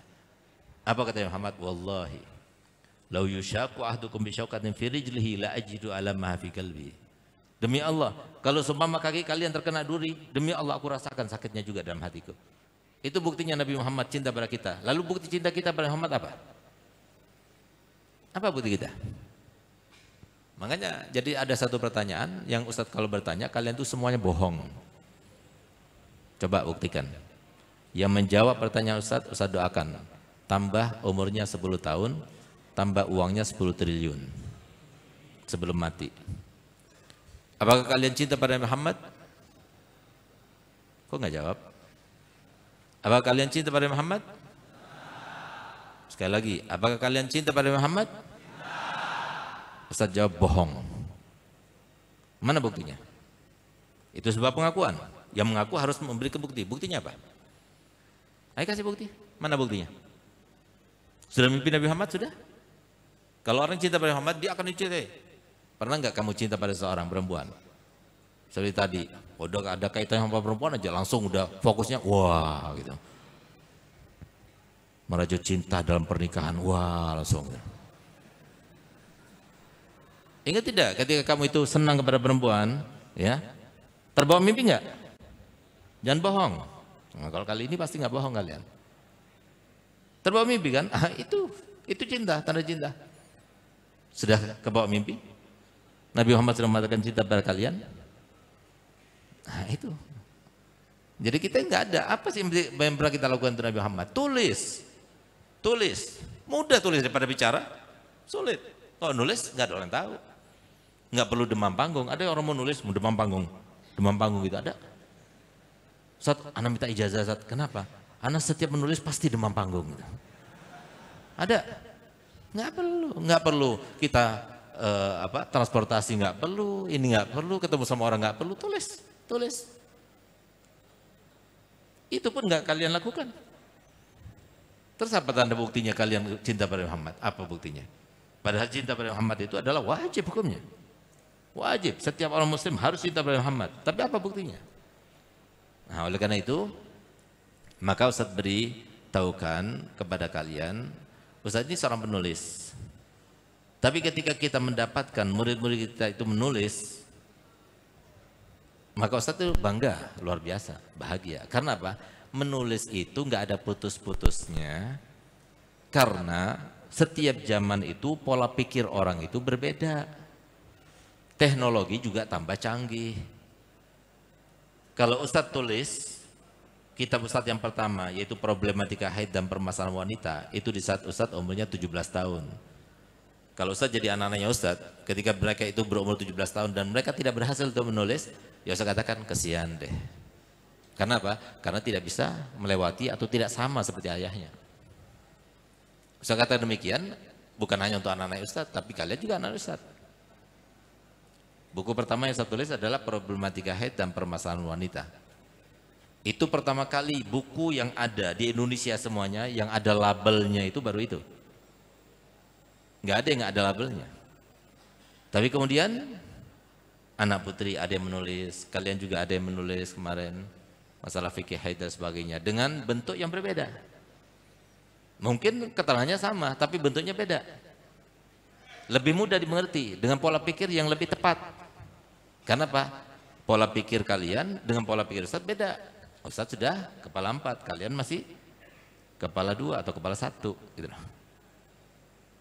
Apa kata Nabi Muhammad? Wallahi lau yushaku ahdukum bisyaukatin fi rijlihi la ajidu ala ma fi qalbi. Demi Allah, kalau seumpama kaki kalian terkena duri, demi Allah aku rasakan sakitnya juga dalam hatiku. Itu buktinya Nabi Muhammad cinta pada kita. Lalu bukti cinta kita pada Muhammad apa? Apa bukti kita? Makanya jadi ada satu pertanyaan yang Ustadz kalau bertanya, kalian itu semuanya bohong. Coba buktikan. Yang menjawab pertanyaan Ustadz, Ustadz doakan. Tambah umurnya 10 tahun, tambah uangnya 10 triliun. Sebelum mati. Apakah kalian cinta pada Muhammad? Kok nggak jawab? Apakah kalian cinta pada Muhammad? Sekali lagi, apakah kalian cinta pada Muhammad? Ustaz jawab bohong. Mana buktinya? Itu sebuah pengakuan. Yang mengaku harus memberi bukti. Buktinya apa? Ayo kasih bukti. Mana buktinya? Sudah mimpi Nabi Muhammad? Sudah? Kalau orang cinta pada Muhammad, dia akan dicintai. Pernah nggak kamu cinta pada seorang perempuan? Seperti tadi, udah ada kaitannya sama perempuan aja, langsung udah fokusnya, wah gitu. Merajut cinta dalam pernikahan, wah langsung. Ingat tidak ketika kamu itu senang kepada perempuan, ya, terbawa mimpi nggak? Jangan bohong. Nah, kalau kali ini pasti nggak bohong kalian. Terbawa mimpi kan? Ah, itu cinta, tanda cinta. Sudah kebawa mimpi? Nabi Muhammad sudah mengatakan cinta pada kalian? Nah itu. Jadi kita nggak ada. Apa sih yang pernah kita lakukan untuk Nabi Muhammad? Tulis. Mudah tulis daripada bicara. Sulit. Kalau nulis nggak ada orang tahu. Nggak perlu demam panggung. Ada orang mau nulis mau demam panggung gitu ada. Ustaz, ana minta ijazah, Ustaz. Kenapa? Ana setiap menulis pasti demam panggung. Gitu. Ada? Nggak perlu kita transportasi nggak perlu, ini nggak perlu, ketemu sama orang nggak perlu, tulis. Itu pun nggak kalian lakukan. Terus apa tanda buktinya kalian cinta pada Muhammad? Apa buktinya? Padahal cinta pada Muhammad itu adalah wajib hukumnya. Wajib, setiap orang muslim harus cinta pada Muhammad. Tapi apa buktinya? Nah, oleh karena itu, maka Ustaz beritahukan kepada kalian, Ustaz ini seorang penulis. Tapi ketika kita mendapatkan murid-murid kita itu menulis, maka Ustaz itu bangga, luar biasa, bahagia. Karena apa? Menulis itu nggak ada putus-putusnya. Karena setiap zaman itu pola pikir orang itu berbeda. Teknologi juga tambah canggih. Kalau Ustaz tulis kitab Ustaz yang pertama, yaitu problematika haid dan permasalahan wanita, itu di saat Ustaz umurnya 17 tahun. Kalau Ustaz jadi anak-anaknya Ustaz, ketika mereka itu berumur 17 tahun dan mereka tidak berhasil untuk menulis, ya Ustaz katakan kesian deh. Karena apa? Karena tidak bisa melewati atau tidak sama seperti ayahnya. Ustaz kata demikian, bukan hanya untuk anak-anak Ustaz, tapi kalian juga anak Ustaz. Buku pertama yang saya tulis adalah problematika haid dan permasalahan wanita. Itu pertama kali buku yang ada di Indonesia semuanya, yang ada labelnya itu baru itu. Nggak ada yang nggak ada labelnya. Tapi kemudian anak putri ada yang menulis, kalian juga ada yang menulis kemarin masalah fikih haid dan sebagainya dengan bentuk yang berbeda. Mungkin keterangannya sama, tapi bentuknya beda. Lebih mudah dimengerti dengan pola pikir yang lebih tepat. Karena apa? Pola pikir kalian dengan pola pikir Ustaz beda. Ustaz sudah kepala 4, kalian masih kepala 2 atau kepala 1 gitu.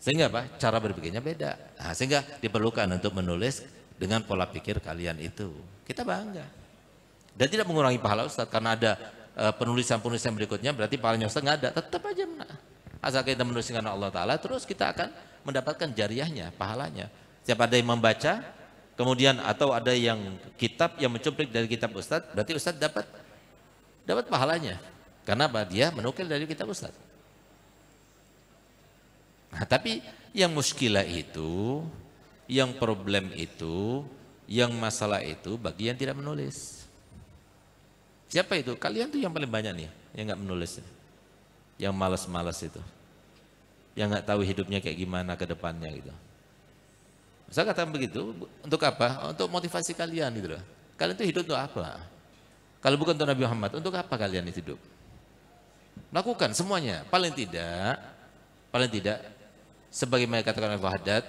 Sehingga apa? Cara berpikirnya beda. Nah, sehingga diperlukan untuk menulis dengan pola pikir kalian itu. Kita bangga. Dan tidak mengurangi pahala Ustaz karena ada penulisan-penulisan berikutnya berarti pahalanya Ustaz nggak ada. Tetap aja asal kita menuliskan Allah Ta'ala terus kita akan mendapatkan jariahnya, pahalanya. Setiap ada yang membaca, kemudian atau ada yang kitab yang mencuplik dari kitab Ustaz, berarti Ustaz dapat pahalanya. Karena apa? Dia menukil dari kitab Ustaz. Nah, tapi yang muskilah itu, yang problem itu, yang masalah itu bagi yang tidak menulis. Siapa itu? Kalian tuh yang paling banyak nih, yang nggak menulis, yang malas-malas itu, yang nggak tahu hidupnya kayak gimana ke depannya gitu. Saya katakan begitu, untuk apa? Untuk motivasi kalian gitu loh. Kalian itu hidup untuk apa? Kalau bukan untuk Nabi Muhammad, untuk apa kalian hidup? Lakukan semuanya, paling tidak sebagaimana katakan Al Haddad,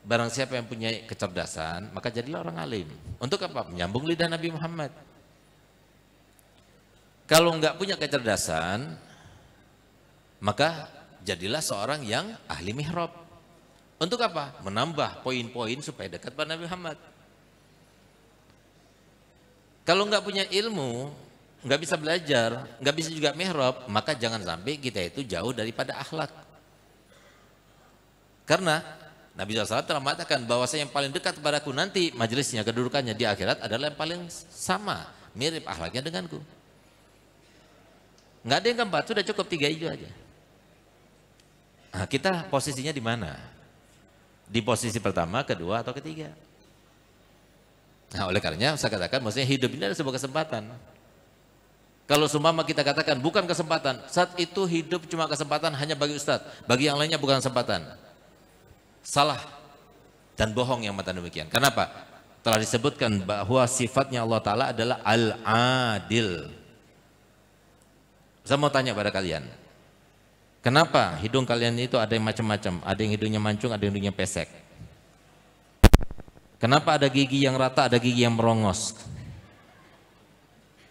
barang siapa yang punya kecerdasan, maka jadilah orang alim. Untuk apa? Menyambung lidah Nabi Muhammad. Kalau enggak punya kecerdasan, maka jadilah seorang yang ahli mihrab. Untuk apa? Menambah poin-poin supaya dekat pada Nabi Muhammad. Kalau enggak punya ilmu, enggak bisa belajar, enggak bisa juga mihrab, maka jangan sampai kita itu jauh daripada akhlak. Karena Nabi SAW telah mengatakan bahwa yang paling dekat kepadaku nanti majelisnya, kedudukannya di akhirat adalah yang paling sama, mirip akhlaknya denganku. Enggak ada yang keempat, sudah cukup 3 itu aja. Nah, kita posisinya di mana? Di posisi pertama, kedua, atau ketiga? Nah, oleh karenanya saya katakan, maksudnya hidup ini adalah sebuah kesempatan. Kalau seumpama kita katakan bukan kesempatan, saat itu hidup cuma kesempatan hanya bagi ustadz, bagi yang lainnya bukan kesempatan. Salah dan bohong yang mata demikian. Kenapa? Telah disebutkan bahwa sifatnya Allah Ta'ala adalah Al-Adil. Saya mau tanya pada kalian, kenapa hidung kalian itu ada yang macam-macam? Ada yang hidungnya mancung, ada yang hidungnya pesek. Kenapa ada gigi yang rata, ada gigi yang merongos?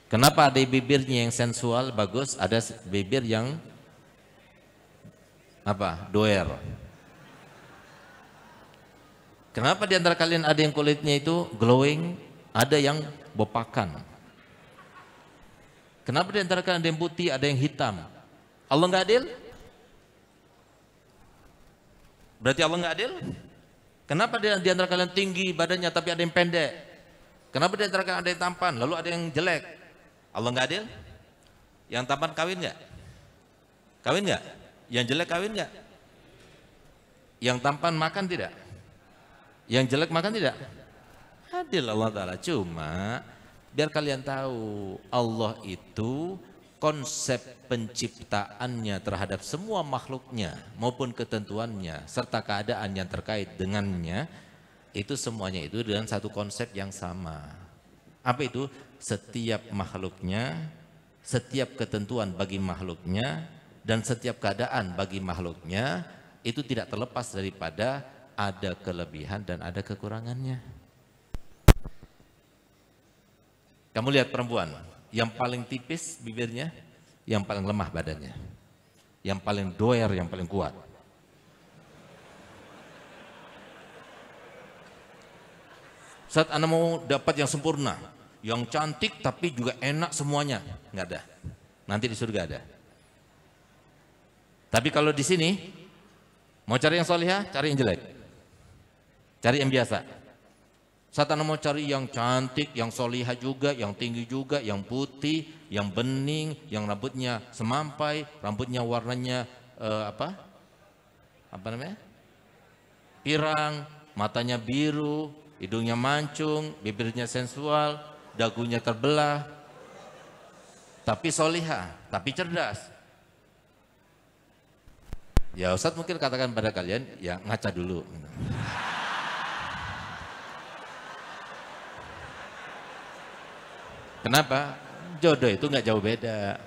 Kenapa ada bibirnya yang sensual, bagus, ada bibir yang apa? Doer. Kenapa di antara kalian ada yang kulitnya itu glowing, ada yang bopakan? Kenapa di antara kalian ada yang putih, ada yang hitam? Allah nggak adil? Berarti Allah nggak adil? Kenapa di antara kalian tinggi badannya tapi ada yang pendek? Kenapa di antara kalian ada yang tampan, lalu ada yang jelek? Allah nggak adil? Yang tampan kawin nggak? Kawin nggak? Yang jelek kawin nggak? Yang tampan makan tidak? Yang jelek makan tidak? Adil Allah Ta'ala. Cuma biar kalian tahu, Allah itu konsep penciptaannya terhadap semua makhluknya maupun ketentuannya serta keadaan yang terkait dengannya, itu semuanya itu dengan satu konsep yang sama. Apa itu? Setiap makhluknya, setiap ketentuan bagi makhluknya, dan setiap keadaan bagi makhluknya itu tidak terlepas daripada ada kelebihan dan ada kekurangannya. Kamu lihat perempuan, yang paling tipis bibirnya, yang paling lemah badannya, yang paling doer, yang paling kuat. Saat Anda mau dapat yang sempurna, yang cantik tapi juga enak semuanya, nggak ada. Nanti di surga ada. Tapi kalau di sini mau cari yang solihah, cari yang jelek, cari yang biasa. Saat Anda mau cari yang cantik, yang solihah juga, yang tinggi juga, yang putih, yang bening, yang rambutnya semampai, rambutnya warnanya apa namanya? Pirang, matanya biru, hidungnya mancung, bibirnya sensual, dagunya terbelah, tapi solihah, tapi cerdas. Ya Ustadz mungkin katakan pada kalian, ya ngaca dulu. Kenapa? Jodoh itu nggak jauh beda.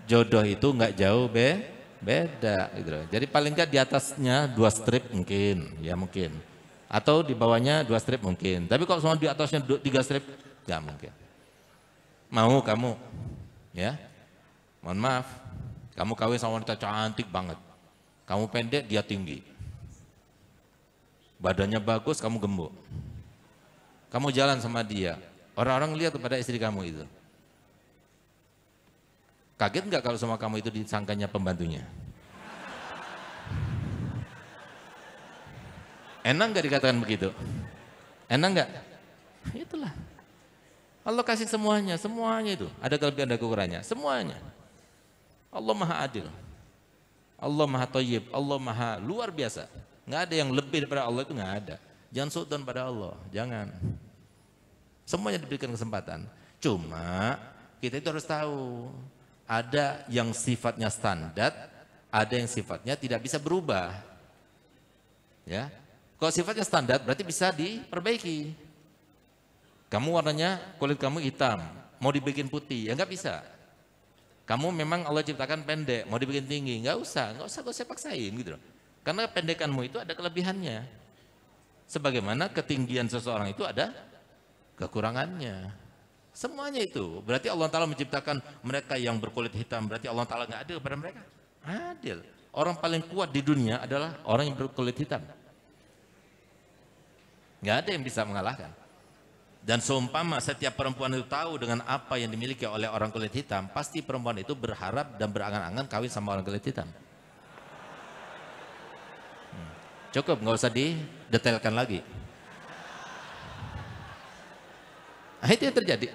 Jodoh itu nggak jauh beda. Gitu. Jadi paling nggak di atasnya 2 strip mungkin, ya mungkin. Atau di bawahnya 2 strip mungkin. Tapi kalau semua di atasnya 3 strip, nggak mungkin. Mau kamu, ya? Mohon maaf, kamu kawin sama wanita cantik banget. Kamu pendek, dia tinggi. Badannya bagus, kamu gemuk. Kamu jalan sama dia. Orang-orang lihat kepada istri kamu itu. Kaget nggak kalau sama kamu itu disangkanya pembantunya? Enak nggak dikatakan begitu? Enak nggak? Itulah. Allah kasih semuanya itu. Ada kelebihan, ada kekurangannya, semuanya. Allah Maha Adil. Allah Maha Thayyib, Allah Maha luar biasa. Nggak ada yang lebih daripada Allah, itu nggak ada. Jangan suudzon pada Allah, jangan. Semuanya diberikan kesempatan. Cuma kita itu harus tahu, ada yang sifatnya standar, ada yang sifatnya tidak bisa berubah. Ya, kalau sifatnya standar berarti bisa diperbaiki. Kamu warnanya, kulit kamu hitam, mau dibikin putih, ya nggak bisa. Kamu memang Allah ciptakan pendek, mau dibikin tinggi, nggak usah paksain gitu loh. Karena pendekanmu itu ada kelebihannya. Sebagaimana ketinggian seseorang itu ada kekurangannya. Semuanya itu. Berarti Allah Ta'ala menciptakan mereka yang berkulit hitam. Berarti Allah Ta'ala nggak adil pada mereka? Adil. Orang paling kuat di dunia adalah orang yang berkulit hitam. Nggak ada yang bisa mengalahkan. Dan seumpama setiap perempuan itu tahu dengan apa yang dimiliki oleh orang kulit hitam, pasti perempuan itu berharap dan berangan-angan kawin sama orang kulit hitam. Cukup, nggak usah didetailkan lagi. Nah, itu yang terjadi.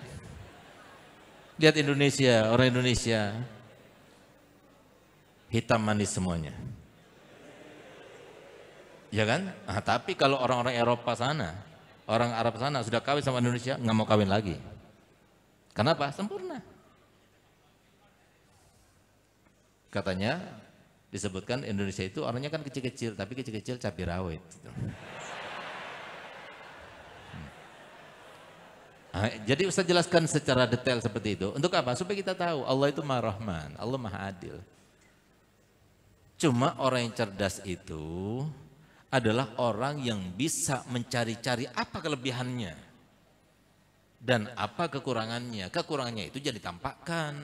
Lihat Indonesia, orang Indonesia hitam manis semuanya. Ya kan? Nah, tapi kalau orang-orang Eropa sana, Orang Arab sana sudah kawin sama Indonesia, nggak mau kawin lagi. Kenapa? Sempurna. Katanya disebutkan Indonesia itu orangnya kan kecil-kecil, tapi kecil-kecil cabai rawit. Nah, jadi Ustaz jelaskan secara detail seperti itu. Untuk apa? Supaya kita tahu Allah itu Maha Rahman, Allah Maha Adil. Cuma orang yang cerdas itu adalah orang yang bisa mencari-cari apa kelebihannya dan apa kekurangannya. Kekurangannya itu jadi tampakkan.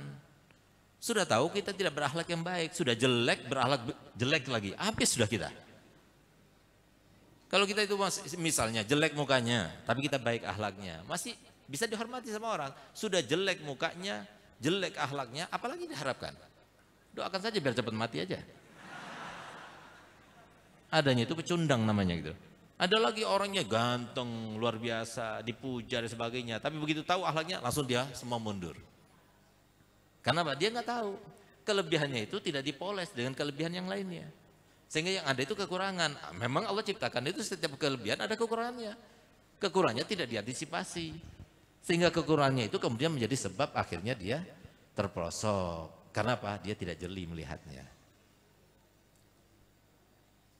Sudah tahu kita tidak berakhlak yang baik, sudah jelek berakhlak jelek lagi, habis sudah kita. Kalau kita itu misalnya jelek mukanya, tapi kita baik akhlaknya, masih bisa dihormati sama orang. Sudah jelek mukanya, jelek akhlaknya, apalagi diharapkan? Doakan saja biar cepat mati aja. Adanya itu pecundang namanya gitu. Ada lagi orangnya ganteng, luar biasa, dipuja dan sebagainya. Tapi begitu tahu akhlaknya, langsung dia semua mundur. Kenapa? Dia nggak tahu. Kelebihannya itu tidak dipoles dengan kelebihan yang lainnya. Sehingga yang ada itu kekurangan. Memang Allah ciptakan itu setiap kelebihan ada kekurangannya. Kekurangannya tidak diantisipasi. Sehingga kekurangannya itu kemudian menjadi sebab akhirnya dia terperosok. Karena apa? Dia tidak jeli melihatnya.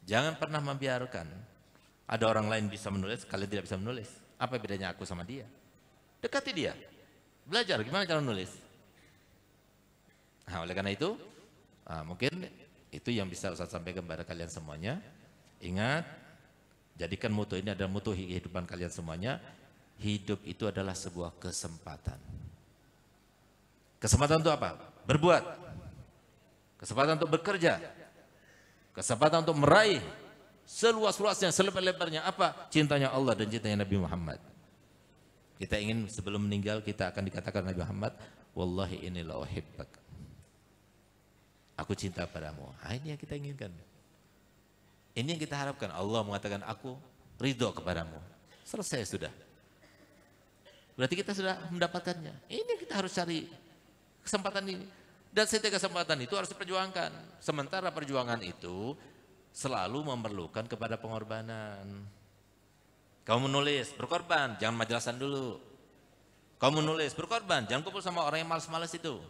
Jangan pernah membiarkan ada orang lain bisa menulis, kalian tidak bisa menulis. Apa bedanya aku sama dia? Dekati dia. Belajar gimana cara menulis. Nah, oleh karena itu, mungkin itu yang bisa Ustaz sampaikan kepada kalian semuanya. Ingat, jadikan moto ini adalah moto kehidupan kalian semuanya. Hidup itu adalah sebuah kesempatan. Kesempatan untuk apa? Berbuat. Kesempatan untuk bekerja. Kesempatan untuk meraih seluas-luasnya, selebar-lebarnya apa? Cintanya Allah dan cintanya Nabi Muhammad. Kita ingin sebelum meninggal kita akan dikatakan Nabi Muhammad, wallahi inni la uhibbak. Aku cinta padamu. Nah, ini yang kita inginkan. Ini yang kita harapkan. Allah mengatakan aku ridho kepadamu. Selesai sudah. Berarti kita sudah mendapatkannya. Ini yang kita harus cari kesempatan ini. Dan setiap kesempatan itu harus diperjuangkan. Sementara perjuangan itu selalu memerlukan kepada pengorbanan. Kamu menulis, berkorban, jangan majelasan dulu. Kamu menulis, berkorban, jangan kumpul sama orang yang malas-malas itu.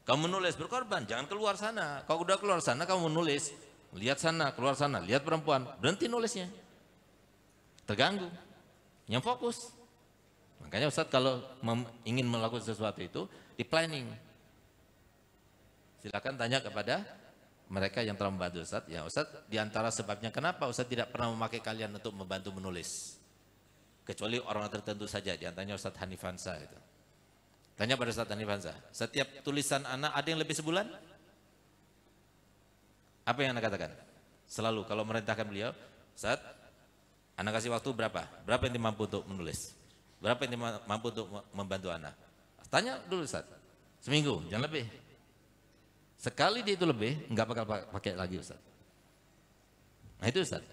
Kamu menulis, berkorban, jangan keluar sana. Kalau udah keluar sana, kamu menulis, lihat sana, keluar sana, lihat perempuan, berhenti nulisnya. Terganggu, yang fokus. Makanya Ustadz kalau ingin melakukan sesuatu itu, di planning. Silakan tanya kepada mereka yang telah membantu Ustadz. Ya Ustadz, diantara sebabnya kenapa Ustadz tidak pernah memakai kalian untuk membantu menulis? Kecuali orang tertentu saja, diantaranya Ustadz Hanifansa itu. Tanya pada Ustadz Hanifansa, setiap tulisan anak ada yang lebih sebulan? Apa yang anak katakan? Selalu kalau merintahkan beliau, Ustadz, anak kasih waktu berapa? Berapa yang mampu untuk menulis? Berapa yang mampu untuk membantu anak? Tanya dulu Ustadz, seminggu, jangan lebih. Sekali dia itu lebih, enggak bakal pakai lagi Ustaz. Nah itu Ustaz.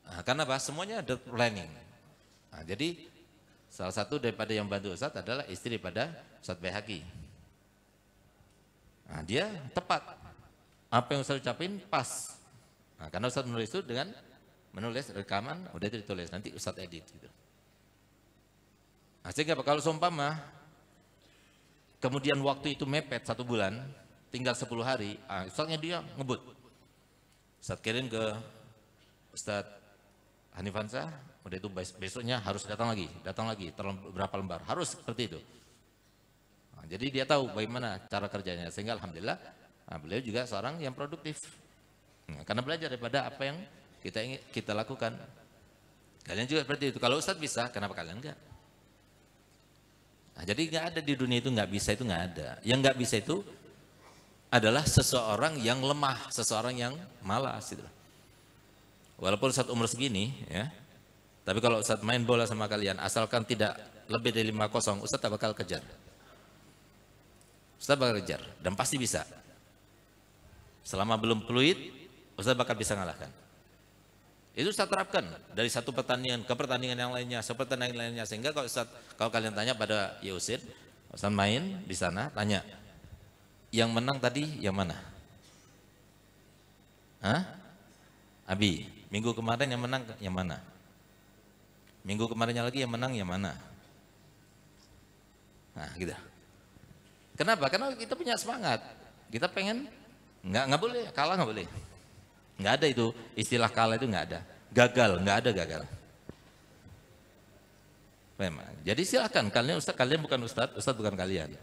Nah, karena apa? Semuanya ada planning. Nah, jadi salah satu daripada yang bantu Ustaz adalah istri daripada Ustaz Baihaqi. Nah, dia tepat. Apa yang Ustaz ucapin pas. Nah, karena Ustaz menulis itu dengan menulis rekaman, udah itu ditulis, nanti Ustaz edit gitu. Nah, sehingga kalau seumpama kemudian waktu itu mepet 1 bulan, tinggal 10 hari, Ustaznya dia ngebut. Ustaz kirim ke Ustaz Hanifansa, udah itu besoknya harus datang lagi, berapa lembar, harus seperti itu. Nah, jadi dia tahu bagaimana cara kerjanya, sehingga alhamdulillah beliau juga seorang yang produktif. Nah, karena belajar daripada apa yang kita lakukan. Kalian juga seperti itu. Kalau Ustaz bisa, kenapa kalian enggak? Nah, jadi nggak ada di dunia itu nggak bisa, itu nggak ada. Yang nggak bisa itu adalah seseorang yang lemah, seseorang yang malas. Gitu. Walaupun Ustaz umur segini, ya, tapi kalau Ustaz main bola sama kalian, asalkan tidak lebih dari 5-0, Ustaz tak bakal kejar. Ustaz bakal kejar, dan pasti bisa. Selama belum peluit, Ustaz bakal bisa ngalahkan. Itu Ustaz terapkan dari satu pertandingan ke pertandingan yang lainnya, sepertandingan lainnya, sehingga kalau kalian tanya pada Yusid, Ustaz main di sana, tanya, yang menang tadi yang mana? Hah? Abi, minggu kemarin yang menang yang mana? Minggu kemarinnya lagi yang menang yang mana? Nah, gitu. Kenapa? Karena kita punya semangat. Kita pengen nggak boleh kalah, nggak boleh. Nggak ada itu istilah kalah, itu nggak ada. Gagal, nggak ada gagal. Memang. Jadi silakan kalian ustaz, kalian bukan ustaz, ustaz bukan kalian.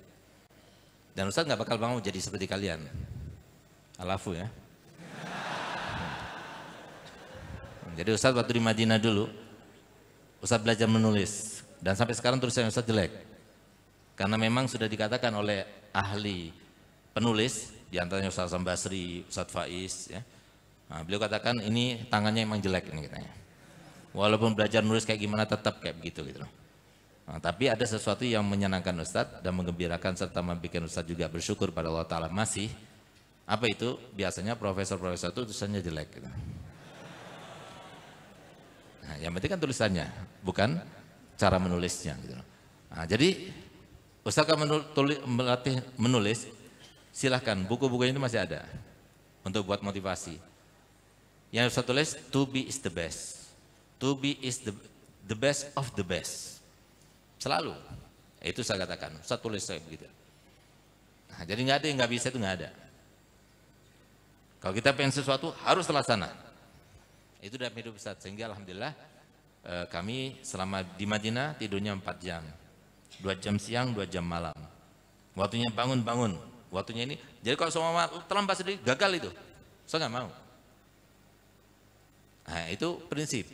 Dan ustaz nggak bakal mau jadi seperti kalian. Alafu ya. Jadi ustaz waktu di Madinah dulu, ustaz belajar menulis dan sampai sekarang tulisan ustaz jelek. Karena memang sudah dikatakan oleh ahli penulis, diantaranya Ustaz Hasan Basri, Ustaz Faiz, ya. Nah, beliau katakan ini tangannya emang jelek ini katanya. Walaupun belajar nulis kayak gimana tetap kayak begitu gitu loh. Nah, tapi ada sesuatu yang menyenangkan Ustadz dan menggembirakan serta membuat Ustadz juga bersyukur pada Allah Ta'ala masih. Apa itu? Biasanya profesor-profesor itu tulisannya jelek gitu. Nah, yang penting kan tulisannya, bukan cara menulisnya gitu loh. Nah, jadi Ustadz kalau melatih menulis, silahkan, buku-buku itu masih ada untuk buat motivasi. Yang Ustadz tulis, to be is the best. To be is the best of the best. Selalu. Itu saya katakan, Ustadz tulis saya begitu. Nah, jadi nggak ada yang nggak bisa, itu nggak ada. Kalau kita pengen sesuatu, harus terlaksana. Itu dalam hidup Ustadz. Sehingga Alhamdulillah, kami selama di Madinah tidurnya 4 jam. 2 jam siang, 2 jam malam. Waktunya bangun-bangun. Waktunya ini, jadi kalau semua terlambat sedikit, gagal itu. Saya nggak mau. Nah, itu prinsip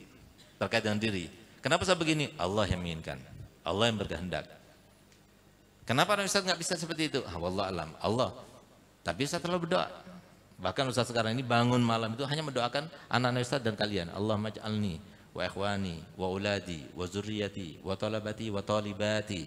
terkait dengan diri. Kenapa saya begini? Allah yang menginginkan, Allah yang berkehendak. Kenapa Ustaz nggak bisa seperti itu? Wallah alam, Allah. Tapi Ustaz terlalu berdoa. Bahkan Ustaz sekarang ini bangun malam itu hanya mendoakan anak-anak Ustaz dan kalian. Allah maj'alni wa ikhwani wa uladi wa zurriyati wa talabati wa talibati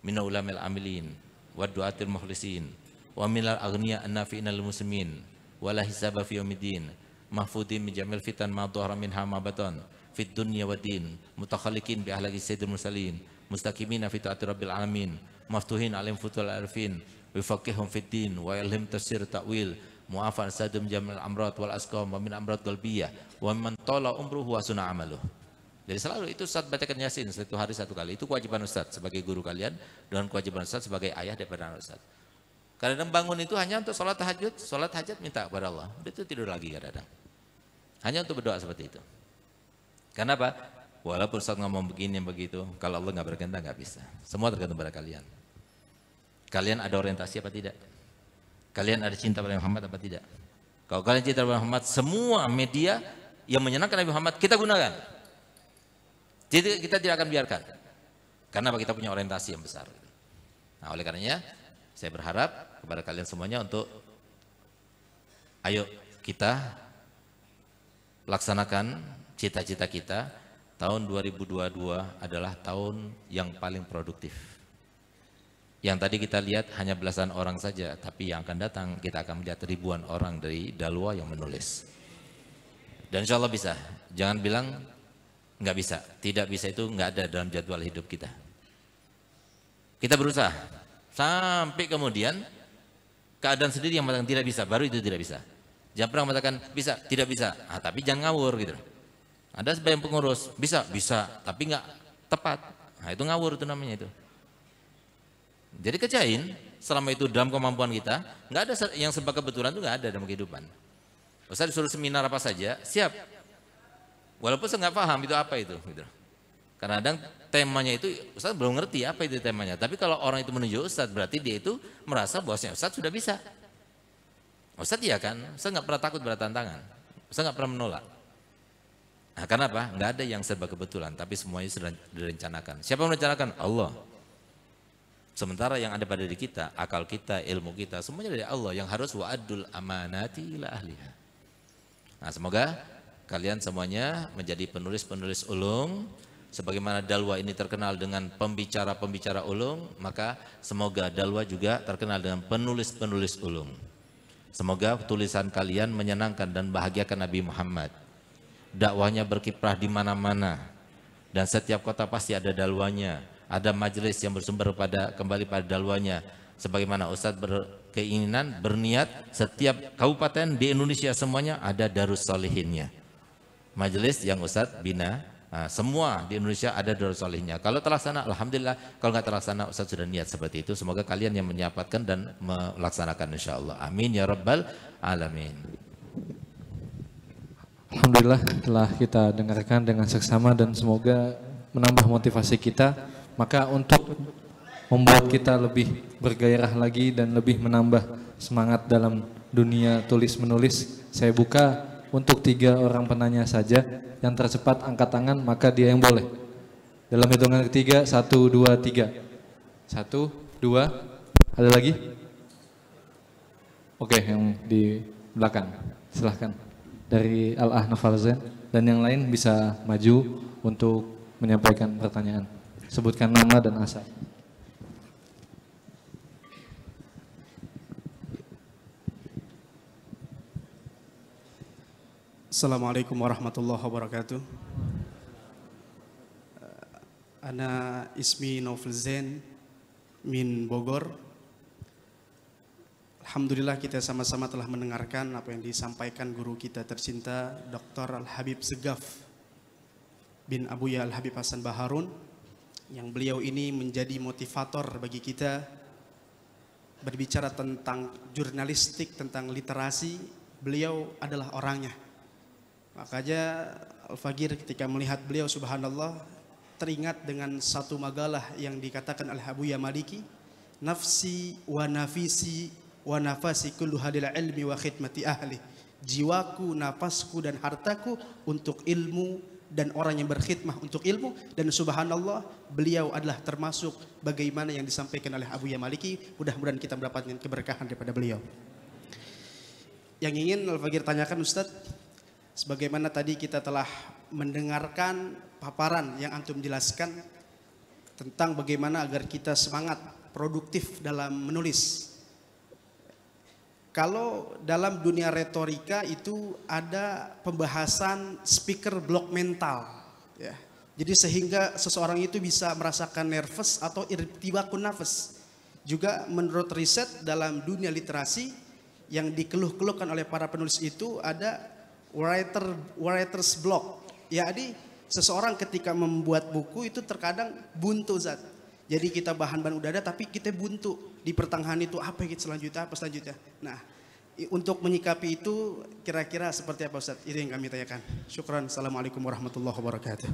min ulamil amilin wa du'atil mukhlisin wa minal aghniya an-nafi'ina lil muslimin wa la hisaba fi yaumiddin mahfudin min jamil fitan ma dhahara minha ma batan fid dunya wad din mutakhaliqin bi ahlaki sayyidil mursalin mustaqimina fi ta'ati rabbil alamin maftuhin alim futul arifin wa faqihum fid din wa ilhim tafsir ta'wil mu'afan sadum jamil amrat wal asqam wa min amrat qalbiyah wa man tala umruhu wa sunna amaluh. Jadi selalu itu Ustaz bacakan Yasin satu hari 1 kali. Itu kewajiban Ustaz sebagai guru kalian dan kewajiban Ustaz sebagai ayah daripada anak Ustaz. Kadang bangun itu hanya untuk sholat tahajud, sholat hajat minta kepada Allah. Itu tidur lagi kadang. Hanya untuk berdoa seperti itu. Kenapa? Walaupun Ustaz ngomong begini begitu, kalau Allah nggak berkehendak nggak bisa. Semua tergantung pada kalian. Kalian ada orientasi apa tidak? Kalian ada cinta pada Muhammad apa tidak? Kalau kalian cinta pada Muhammad, semua media yang menyenangkan Nabi Muhammad kita gunakan. Jadi kita tidak akan biarkan. Karena kita punya orientasi yang besar. Nah, oleh karenanya saya berharap kepada kalian semuanya untuk ayo kita laksanakan cita-cita kita. Tahun 2022 adalah tahun yang paling produktif. Yang tadi kita lihat hanya belasan orang saja, tapi yang akan datang kita akan melihat ribuan orang dari Dalwa yang menulis. Dan insya Allah bisa. Jangan bilang nggak bisa. Tidak bisa itu nggak ada dalam jadwal hidup kita. Kita berusaha sampai kemudian keadaan sendiri yang mengatakan tidak bisa, baru itu tidak bisa. Jangan pernah mengatakan bisa, tidak bisa. Ah, tapi jangan ngawur gitu. Ada sebagian pengurus bisa, tapi nggak tepat. Nah, itu ngawur itu namanya itu. Jadi kerjain selama itu dalam kemampuan kita, nggak ada yang serba kebetulan itu nggak ada dalam kehidupan. Ustaz disuruh seminar apa saja, siap. Walaupun saya nggak paham itu apa itu, gitu. Karena kadang temanya itu Ustaz belum ngerti apa itu temanya. Tapi kalau orang itu menunjuk Ustaz berarti dia itu merasa bahwasanya Ustaz sudah bisa. Ustaz iya kan, Ustaz nggak pernah takut pada tantangan, Ustaz nggak pernah menolak. Nah, karena apa? Nggak ada yang serba kebetulan, tapi semuanya sudah direncanakan. Siapa yang merencanakan? Allah. Sementara yang ada pada diri kita, akal kita, ilmu kita, semuanya dari Allah yang harus wa'adul amanati ila ahliha. Nah, semoga kalian semuanya menjadi penulis-penulis ulung. Sebagaimana Dalwa ini terkenal dengan pembicara-pembicara ulung, maka semoga Dalwa juga terkenal dengan penulis-penulis ulung. Semoga tulisan kalian menyenangkan dan bahagiakan Nabi Muhammad. Dakwahnya berkiprah di mana-mana. Dan setiap kota pasti ada dalwanya. Ada majelis yang bersumber kembali pada dalwanya. Sebagaimana Ustadz berkeinginan, berniat setiap kabupaten di Indonesia semuanya ada Darus Solihinnya. Majelis yang Ustadz bina Nah, semua di Indonesia ada Darus Solihnya. Kalau terlaksana, alhamdulillah. Kalau nggak terlaksana, Ustaz sudah niat seperti itu. Semoga kalian yang menyiapkan dan melaksanakan, insya Allah. Amin ya rabbal alamin. Alhamdulillah telah kita dengarkan dengan seksama dan semoga menambah motivasi kita. Maka untuk membuat kita lebih bergairah lagi dan lebih menambah semangat dalam dunia tulis menulis, saya buka untuk 3 orang penanya saja. Yang tercepat angkat tangan, maka dia yang boleh. Dalam hitungan ketiga, 1, 2, 3. 1, 2, ada lagi? Oke, yang di belakang, silahkan. Dari Al-Ahnaf Al-Zain, dan yang lain bisa maju untuk menyampaikan pertanyaan. Sebutkan nama dan asal. Assalamualaikum warahmatullahi wabarakatuh. Ana ismi Naufal Zain min Bogor. Alhamdulillah kita sama-sama telah mendengarkan apa yang disampaikan guru kita tercinta Dr. Al-Habib Segaf bin Abuya Al-Habib Hasan Baharun, yang beliau ini menjadi motivator bagi kita berbicara tentang jurnalistik, tentang literasi. Beliau adalah orangnya. Makanya Al-Fagir ketika melihat beliau, subhanallah, teringat dengan satu makalah yang dikatakan oleh Abuya Maliki, nafsi wa nafisi wa nafasi kullu hadil ilmi wa khidmati ahli. Jiwaku, nafasku dan hartaku untuk ilmu dan orang yang berkhidmah untuk ilmu. Dan subhanallah, beliau adalah termasuk bagaimana yang disampaikan oleh Abuya Maliki. Mudah-mudahan kita mendapatkan keberkahan daripada beliau. Yang ingin Al-Fagir tanyakan Ustadz, sebagaimana tadi kita telah mendengarkan paparan yang antum jelaskan tentang bagaimana agar kita semangat produktif dalam menulis. Kalau dalam dunia retorika itu ada pembahasan speaker block mental, ya. Jadi sehingga seseorang itu bisa merasakan nervous atau irtibakun nafas. Juga menurut riset dalam dunia literasi yang dikeluh-keluhkan oleh para penulis itu ada writer's block. Jadi seseorang ketika membuat buku itu terkadang buntu Zat. Jadi kita bahan-bahan udah ada tapi kita buntu di pertengahan itu, apa yang selanjutnya. Nah, untuk menyikapi itu kira-kira seperti apa Ustaz? Itu yang kami tanyakan. Syukran. Assalamualaikum warahmatullahi wabarakatuh.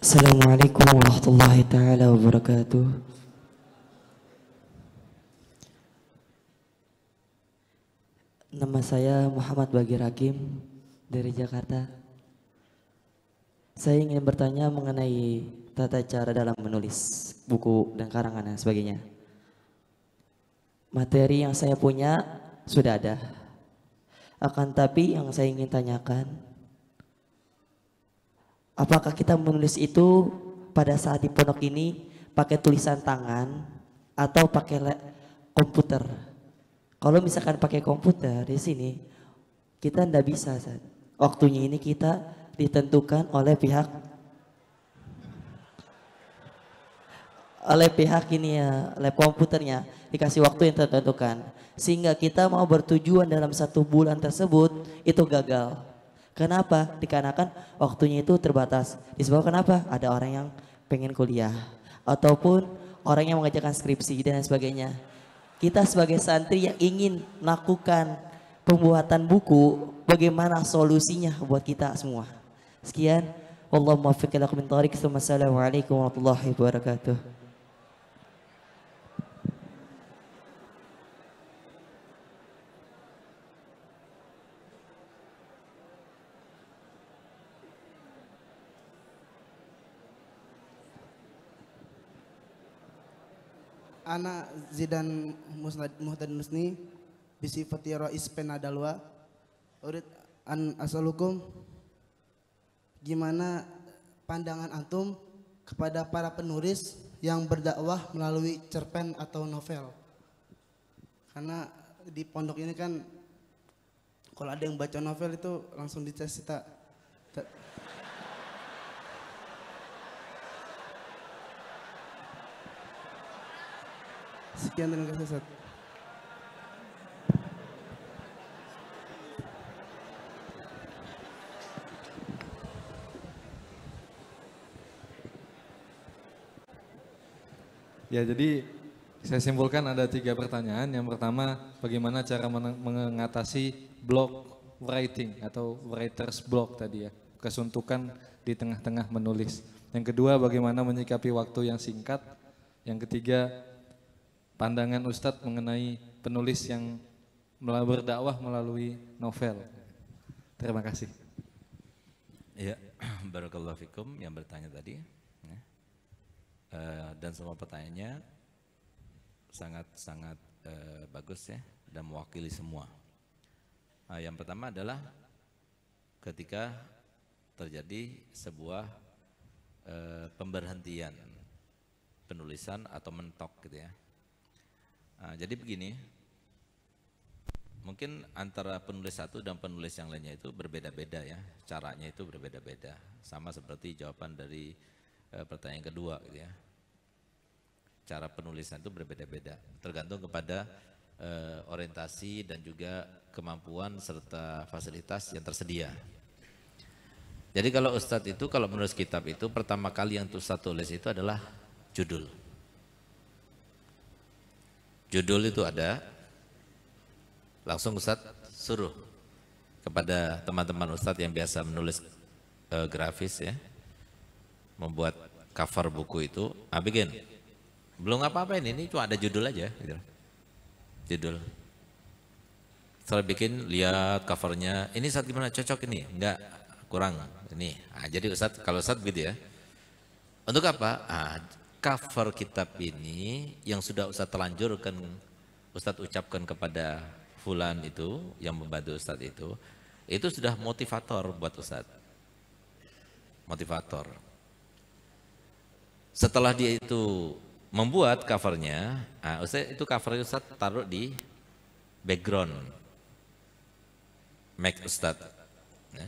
Assalamualaikum warahmatullahi taala wabarakatuh. Nama saya Muhammad Bagir Hakim dari Jakarta. Saya ingin bertanya mengenai tata cara dalam menulis buku dan karangan dan sebagainya. Materi yang saya punya sudah ada. Akan tapi yang saya ingin tanyakan, apakah kita menulis itu pada saat di pondok ini pakai tulisan tangan atau pakai komputer? Kalau misalkan pakai komputer di sini kita ndak bisa, Ustaz. Waktunya ini kita ditentukan oleh pihak ini ya, lab komputernya dikasih waktu yang tertentukan, sehingga kita mau bertujuan dalam 1 bulan tersebut itu gagal. Kenapa? Dikarenakan waktunya itu terbatas. Disebabkan kenapa? Ada orang yang pengen kuliah ataupun orang yang mengerjakan skripsi dan sebagainya. Kita sebagai santri yang ingin melakukan pembuatan buku, bagaimana solusinya buat kita semua? Sekian. Wallahu muwaffiq ila aqwamit thoriq. Wassalamualaikum warahmatullahi wabarakatuh. Ana Zidan Muhtad Musni bisifati Rais Penadalwa. Urid an asalukum, gimana pandangan antum kepada para penulis yang berdakwah melalui cerpen atau novel. Karena di pondok ini kan kalau ada yang baca novel itu langsung dites kita. Sekian, terima kasih Ustaz. Ya, jadi saya simpulkan ada 3 pertanyaan. Yang pertama, bagaimana cara mengatasi block writing atau writer's block tadi ya, kesuntukan di tengah-tengah menulis. Yang kedua, bagaimana menyikapi waktu yang singkat. Yang ketiga, pandangan Ustadz mengenai penulis yang berdakwah melalui novel. Terima kasih. Ya, barakallahu fikum yang bertanya tadi. Dan semua pertanyaannya sangat-sangat bagus ya dan mewakili semua. Yang pertama adalah ketika terjadi sebuah pemberhentian penulisan atau mentok gitu ya. Jadi begini, mungkin antara penulis satu dan penulis yang lainnya itu berbeda-beda ya, caranya itu berbeda-beda. Sama seperti jawaban dari pertanyaan kedua gitu ya. Cara penulisan itu berbeda-beda, tergantung kepada orientasi dan juga kemampuan serta fasilitas yang tersedia. Jadi kalau Ustadz itu kalau menulis kitab itu pertama kali yang Ustadz tulis itu adalah judul. Judul itu ada, langsung Ustadz suruh kepada teman-teman Ustadz yang biasa menulis grafis ya, membuat cover buku itu, bikin. Belum apa-apain, ini cuma ada judul aja gitu. Judul. Setelah bikin, lihat covernya, ini Ustadz gimana, cocok ini? Enggak, kurang ini. Jadi Ustadz, kalau Ustadz gitu ya, untuk apa? Cover kitab ini yang sudah Ustadz telanjurkan, Ustadz ucapkan kepada fulan itu, yang membantu Ustadz itu sudah motivator buat Ustadz. Motivator. Setelah dia itu membuat covernya, Ustadz itu covernya Ustadz taruh di background Mac Ustadz ya,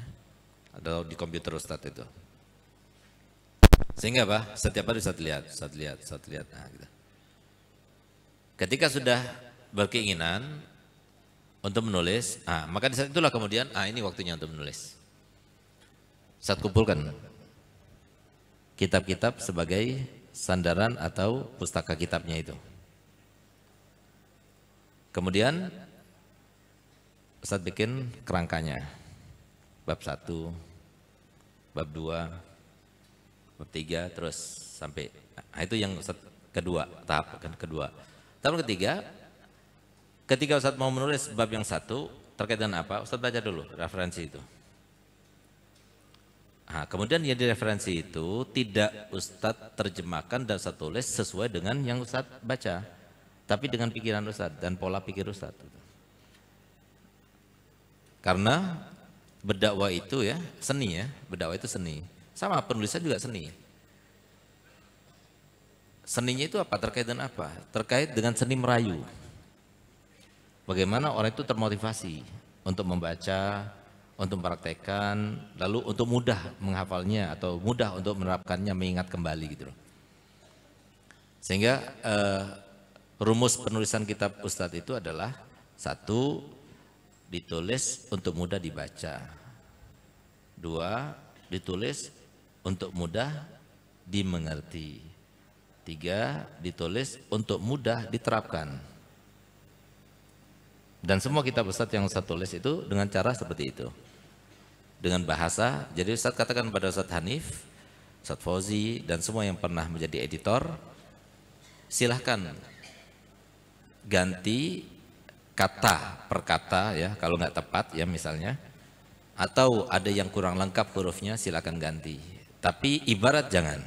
atau di komputer Ustadz itu. Sehingga apa? Setiap hari Ustadz lihat. Gitu. Ketika sudah berkeinginan untuk menulis, maka di saat itulah kemudian, ini waktunya untuk menulis. Ustadz kumpulkan kitab-kitab sebagai sandaran atau pustaka kitabnya itu. Kemudian Ustadz bikin kerangkanya. Bab 1, bab 2, bab 3 terus sampai itu yang Ustadz kedua, tahap kedua. Tahap ketiga, ketika Ustadz mau menulis bab yang 1 terkait dengan apa? Ustadz baca dulu referensi itu. Kemudian yang direferensi itu tidak Ustadz terjemahkan dan Ustadz tulis sesuai dengan yang Ustadz baca, tapi dengan pikiran Ustadz dan pola pikir Ustadz. Karena berdakwah itu ya seni ya, berdakwah itu seni. Sama penulisan juga seni. Seninya itu apa? Terkait dengan apa? Terkait dengan seni merayu. Bagaimana orang itu termotivasi untuk membaca, untuk mempraktekkan, lalu untuk mudah menghafalnya atau mudah untuk menerapkannya, mengingat kembali gitu loh. Sehingga rumus penulisan kitab Ustadz itu adalah 1, ditulis untuk mudah dibaca. 2, ditulis untuk mudah dimengerti. 3, ditulis untuk mudah diterapkan. Dan semua kitab Ustadz yang Ustadz tulis itu dengan cara seperti itu. Dengan bahasa, jadi Ustadz katakan pada Ustadz Hanif, Ustadz Fauzi, dan semua yang pernah menjadi editor, silahkan ganti kata per kata ya, kalau nggak tepat ya misalnya, atau ada yang kurang lengkap hurufnya silahkan ganti. Tapi ibarat jangan.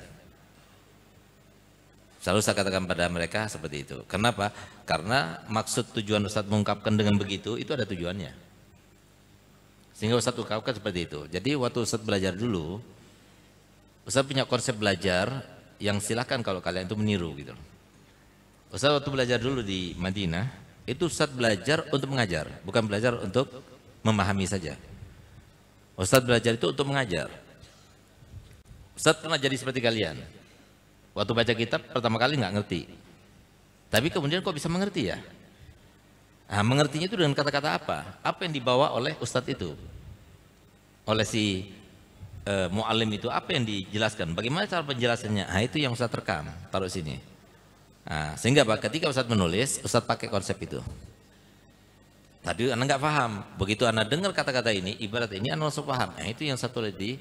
Selalu saya katakan pada mereka seperti itu. Kenapa? Karena maksud tujuan Ustadz mengungkapkan dengan begitu, itu ada tujuannya. Sehingga Ustadz ungkapkan seperti itu. Jadi waktu Ustadz belajar dulu, Ustadz punya konsep belajar yang silakan kalau kalian itu meniru gitu. Ustaz waktu belajar dulu di Madinah, itu Ustaz belajar untuk mengajar, bukan belajar untuk memahami saja. Ustaz belajar itu untuk mengajar. Ustaz pernah jadi seperti kalian. Waktu baca kitab pertama kali nggak ngerti. Tapi kemudian kok bisa mengerti ya? Nah, mengertinya itu dengan kata-kata apa? Apa yang dibawa oleh Ustadz itu? Oleh si mu'alim itu, apa yang dijelaskan? Bagaimana cara penjelasannya? Nah, itu yang Ustadz rekam, taruh sini. Nah, sehingga Pak, ketika Ustadz menulis, Ustadz pakai konsep itu. Tadi Anda nggak paham. Begitu Anda dengar kata-kata ini, ibarat ini Anda langsung paham. Nah, itu yang Ustadz tulis di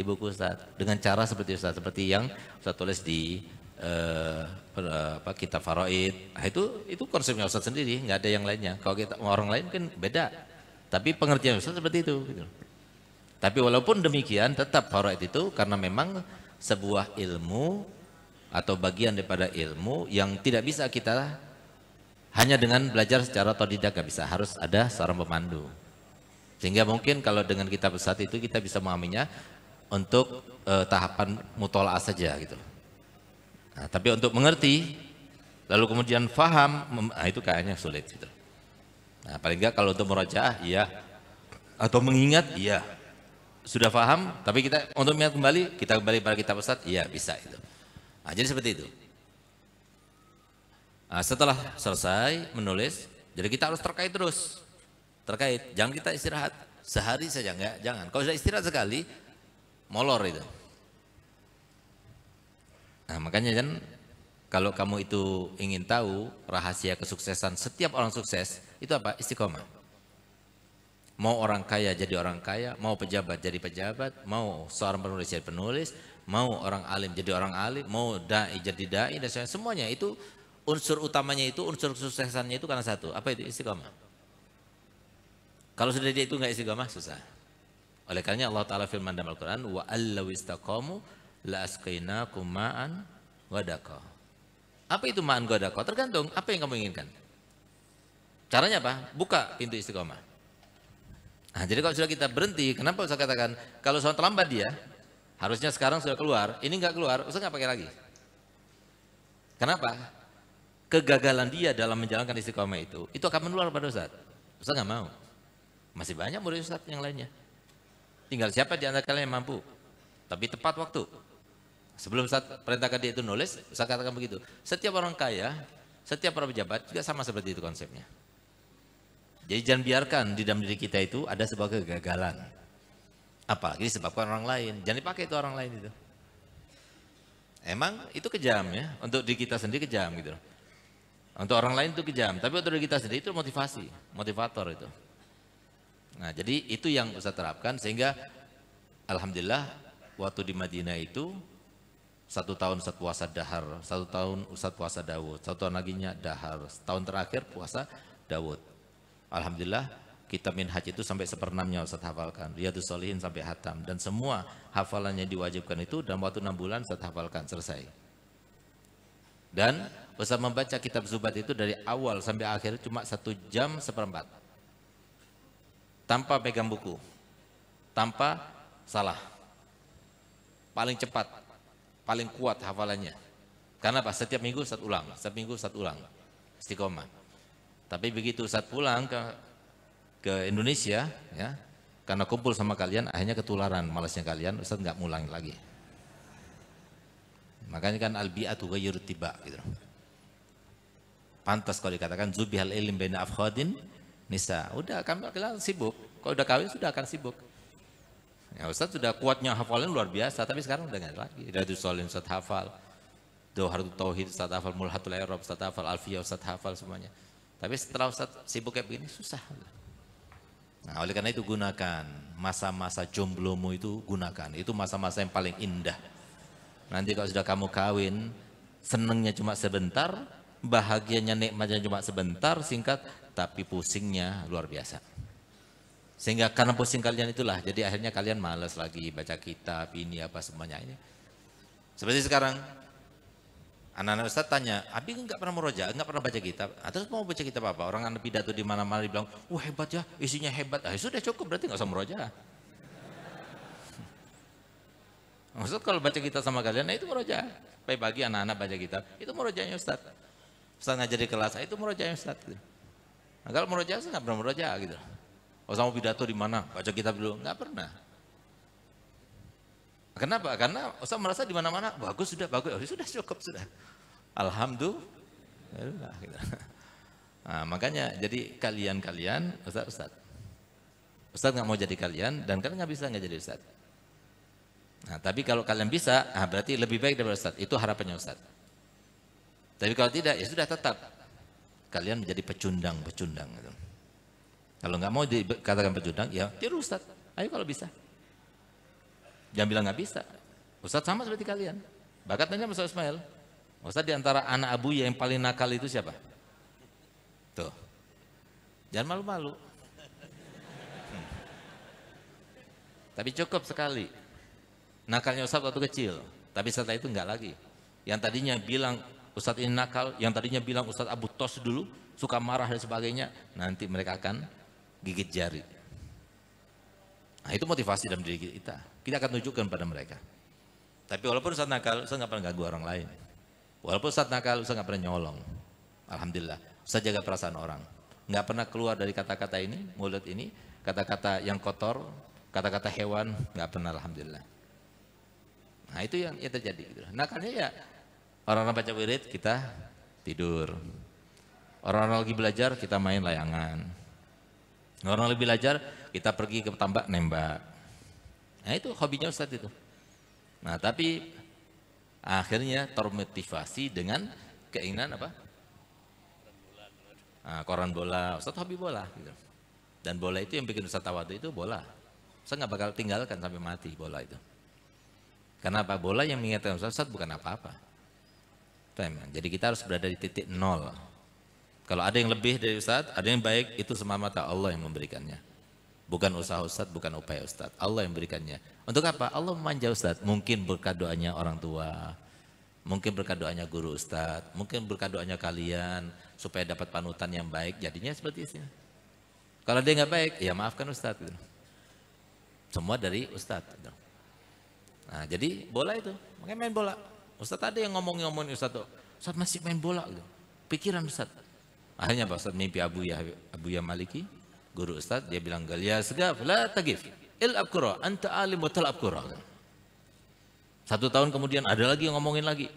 buku Ustadz. Dengan cara seperti Ustadz, seperti yang Ustadz tulis di kitab Faraid. Nah, itu konsepnya Ustadz sendiri, nggak ada yang lainnya. Kalau kita orang lain kan beda. Tapi pengertian Ustadz seperti itu. Gitu. Tapi walaupun demikian, tetap Faraid itu karena memang sebuah ilmu atau bagian daripada ilmu yang tidak bisa kita hanya dengan belajar secara otodidak, nggak bisa, harus ada seorang pemandu. Sehingga mungkin kalau dengan kitab Ustadz itu kita bisa memahaminya untuk tahapan mutola'ah saja gitu. Nah, tapi untuk mengerti lalu kemudian faham, nah itu kayaknya sulit gitu. Nah, paling enggak kalau untuk murajaah iya, atau mengingat iya. Sudah faham, tapi kita untuk mengingat kembali, kita kembali pada kitab Ustadz, iya bisa itu. Nah, jadi seperti itu. Nah, setelah selesai menulis, jadi kita harus terkait terus. Terkait, jangan kita istirahat sehari saja, enggak, jangan. Kalau sudah istirahat sekali, molor itu. Nah, makanya kan kalau kamu itu ingin tahu rahasia kesuksesan setiap orang sukses, itu apa? Istiqomah. Mau orang kaya jadi orang kaya, mau pejabat jadi pejabat, mau seorang penulis jadi penulis, mau orang alim jadi orang alim, mau dai jadi dai, dan semuanya itu unsur utamanya itu, unsur kesuksesannya itu karena satu, apa itu? Istiqomah. Kalau sudah dia itu enggak istiqomah, susah. Oleh karenanya Allah Ta'ala firman dalam Al-Quran, wa allaw istaqamu la asqainakum ma'an ghadaqa. Apa itu ma'an ghadaqa? Tergantung apa yang kamu inginkan. Caranya apa? Buka pintu istiqomah. Nah, jadi kalau sudah kita berhenti, kenapa Ustaz katakan kalau soal terlambat dia, harusnya sekarang sudah keluar, ini enggak keluar, Ustaz enggak pakai lagi. Kenapa? Kegagalan dia dalam menjalankan istiqomah itu akan menular pada Ustaz. Ustaz enggak mau. Masih banyak murid Ustaz yang lainnya. Tinggal siapa di antara kalian yang mampu, tapi tepat waktu. Sebelum Ustaz perintahkan dia itu nulis, Ustaz katakan begitu. Setiap orang kaya, setiap orang pejabat juga sama seperti itu konsepnya. Jadi jangan biarkan di dalam diri kita itu ada sebuah kegagalan. Apalagi disebabkan orang lain. Jangan dipakai itu orang lain itu. Emang itu kejam ya, untuk diri kita sendiri kejam gitu. Untuk orang lain itu kejam, tapi untuk diri kita sendiri itu motivasi, motivator itu. Nah, jadi itu yang Ustaz terapkan sehingga alhamdulillah waktu di Madinah itu 1 tahun Ustaz puasa dahar, 1 tahun Ustaz puasa Daud, 1 tahun laginya dahar, tahun terakhir puasa Daud. Alhamdulillah kitab Minhaj itu sampai 1/6-nya Ustaz hafalkan, Riyadhus Shalihin sampai hatam, dan semua hafalannya diwajibkan itu dalam waktu 6 bulan Ustaz hafalkan selesai. Dan Ustaz membaca kitab Zubat itu dari awal sampai akhir cuma 1 jam 1/4. Tanpa pegang buku, tanpa salah, paling cepat, paling kuat hafalannya. Karena apa? Setiap minggu Ustaz ulang, setiap minggu Ustaz ulang, istiqomah. Tapi begitu Ustaz pulang ke Indonesia, ya, karena kumpul sama kalian, akhirnya ketularan malasnya kalian, Ustaz nggak ngulang lagi. Makanya kan al-bi'atu ghayru tiba, gitu. Pantas kalau dikatakan zubihal ilm baina afkhadin nisa, udah kalian sibuk. Kalau udah kawin sudah akan sibuk. Ya, Ustaz sudah kuatnya hafalan luar biasa, tapi sekarang udah nggak lagi. Riyadhus Shalihin Ustaz hafal, Jawharut Tauhid Ustaz hafal, Mulhatul I'rab Ustaz hafal, Alfiyah Ustaz hafal semuanya. Tapi setelah Ustaz sibuk kayak begini susah. Nah, oleh karena itu gunakan masa-masa jomblomu itu, gunakan. Itu masa-masa yang paling indah. Nanti kalau sudah kamu kawin, senengnya cuma sebentar, bahagianya nikmatnya cuma sebentar, singkat, tapi pusingnya luar biasa. Sehingga karena pusing kalian itulah, jadi akhirnya kalian malas lagi baca kitab, ini apa semuanya ini. Seperti sekarang, anak-anak Ustaz tanya, Abi enggak pernah murojaah, enggak pernah baca kitab. Terus mau baca kitab apa? Orang anak pidato di mana-mana dibilang, wah hebat ya, isinya hebat. Sudah cukup, berarti enggak usah murojaah. Ustaz kalau baca kitab sama kalian, nah itu murojaah. Pagi-pagi anak-anak baca kitab, itu murojaahnya Ustaz. Ustaz ngajar di kelas, itu murojaahnya Ustaz. Gitu. Nah, kalau murojaah saya nggak pernah murojaah gitu. Ustaz mau pidato di mana? Baca kitab dulu, nggak pernah. Kenapa? Karena Ustaz merasa di mana-mana bagus sudah bagus, oh, sudah cukup sudah. Alhamdulillah. Gitu. Nah, makanya jadi kalian Ustaz. Ustaz nggak mau jadi kalian dan kalian nggak bisa nggak jadi Ustaz. Nah, tapi kalau kalian bisa, berarti lebih baik daripada Ustaz. Itu harapannya Ustaz. Tapi kalau tidak, ya sudah tetap kalian menjadi pecundang. Gitu. Kalau nggak mau dikatakan pecundang, ya tiru Ustaz. Ayo kalau bisa. Jangan bilang nggak bisa. Ustaz sama seperti kalian. Bakatnya Ustaz Ismail. Ustaz di antara anak Abuya yang paling nakal itu siapa? Tuh. Jangan malu-malu. Tapi cukup sekali. Nakalnya Ustaz waktu kecil, tapi setelah itu enggak lagi. Yang tadinya bilang Ustaz ini nakal, yang tadinya bilang Ustaz Abu Tos dulu, suka marah dan sebagainya, nanti mereka akan gigit jari. Nah itu motivasi dalam diri kita. Kita akan tunjukkan pada mereka. Tapi walaupun Ustaz nakal, Ustaz nggak pernah ganggu orang lain. Walaupun Ustaz nakal, Ustaz nggak pernah nyolong. Alhamdulillah, Ustaz jaga perasaan orang. Nggak pernah keluar dari kata-kata ini, mulut ini, kata-kata yang kotor, kata-kata hewan, nggak pernah, alhamdulillah. Nah itu yang terjadi. Nakalnya ya orang-orang baca wirid kita tidur. Orang-orang lagi belajar kita main layangan. Orang lagi belajar kita pergi ke tambak nembak. Nah itu hobinya Ustaz itu. Nah tapi akhirnya termotivasi dengan keinginan apa? Nah, koran bola. Ustaz hobi bola. Gitu. Dan bola itu yang bikin Ustaz tawadu itu bola. Saya nggak bakal tinggalkan sampai mati bola itu. Karena apa? Bola yang mengingatkan Ustaz bukan apa-apa. Jadi kita harus berada di titik nol. Kalau ada yang lebih dari Ustaz, ada yang baik, itu semata-mata Allah yang memberikannya. Bukan usaha Ustaz, bukan upaya Ustaz. Allah yang memberikannya. Untuk apa? Allah memanja Ustaz. Mungkin berkat doanya orang tua, mungkin berkat doanya guru Ustaz, mungkin berkat doanya kalian, supaya dapat panutan yang baik, jadinya seperti itu. Kalau dia nggak baik, ya maafkan Ustaz. Semua dari Ustaz. Nah jadi bola itu, makanya main bola. Ustaz ada yang ngomongin Ustaz tuh, Ustaz masih main bola gitu. Pikiran Ustaz. Akhirnya Pak Ustaz mimpi Abuya Maliki, guru Ustaz, dia bilang ya segaf la tagif il'ab qura anta alim wa tal'ab qura. 1 tahun kemudian ada lagi yang ngomongin lagi.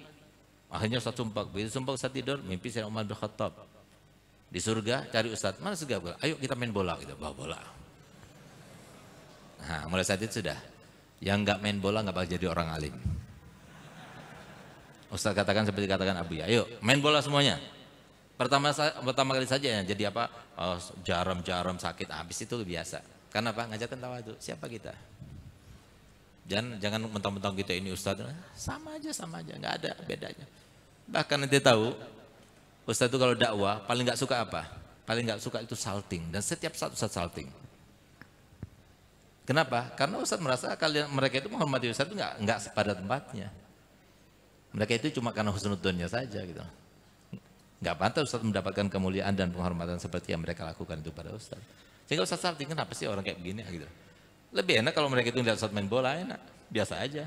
Akhirnya Ustaz sumpah, begitu sumpah Ustaz tidur, mimpi saya Umar bin Khattab. Di surga cari Ustaz, mana segaf? Ayo kita main bola gitu, bawa bola. Nah, mulai saat itu sudah. Yang nggak main bola nggak bakal jadi orang alim. Ustaz katakan seperti katakan Abu ya, ayo main bola semuanya. Pertama kali saja ya, jadi apa? Oh, jarum sakit, habis itu biasa. Karena apa? Ngajarkan tawadu. Siapa kita? Jangan mentang-mentang kita ini Ustaz. Sama aja, nggak ada bedanya. Bahkan nanti tahu, Ustaz itu kalau dakwah paling nggak suka apa? Paling nggak suka itu salting. Dan setiap saat Ustaz salting. Kenapa? Karena Ustaz merasa mereka itu menghormati Ustaz itu nggak pada tempatnya. Mereka itu cuma karena husnudzonnya saja gitu. Nggak pantas Ustaz mendapatkan kemuliaan dan penghormatan seperti yang mereka lakukan itu pada Ustaz. Sehingga Ustaz salting, kenapa sih orang kayak begini gitu. Lebih enak kalau mereka itu lihat Ustaz main bola, enak, biasa aja.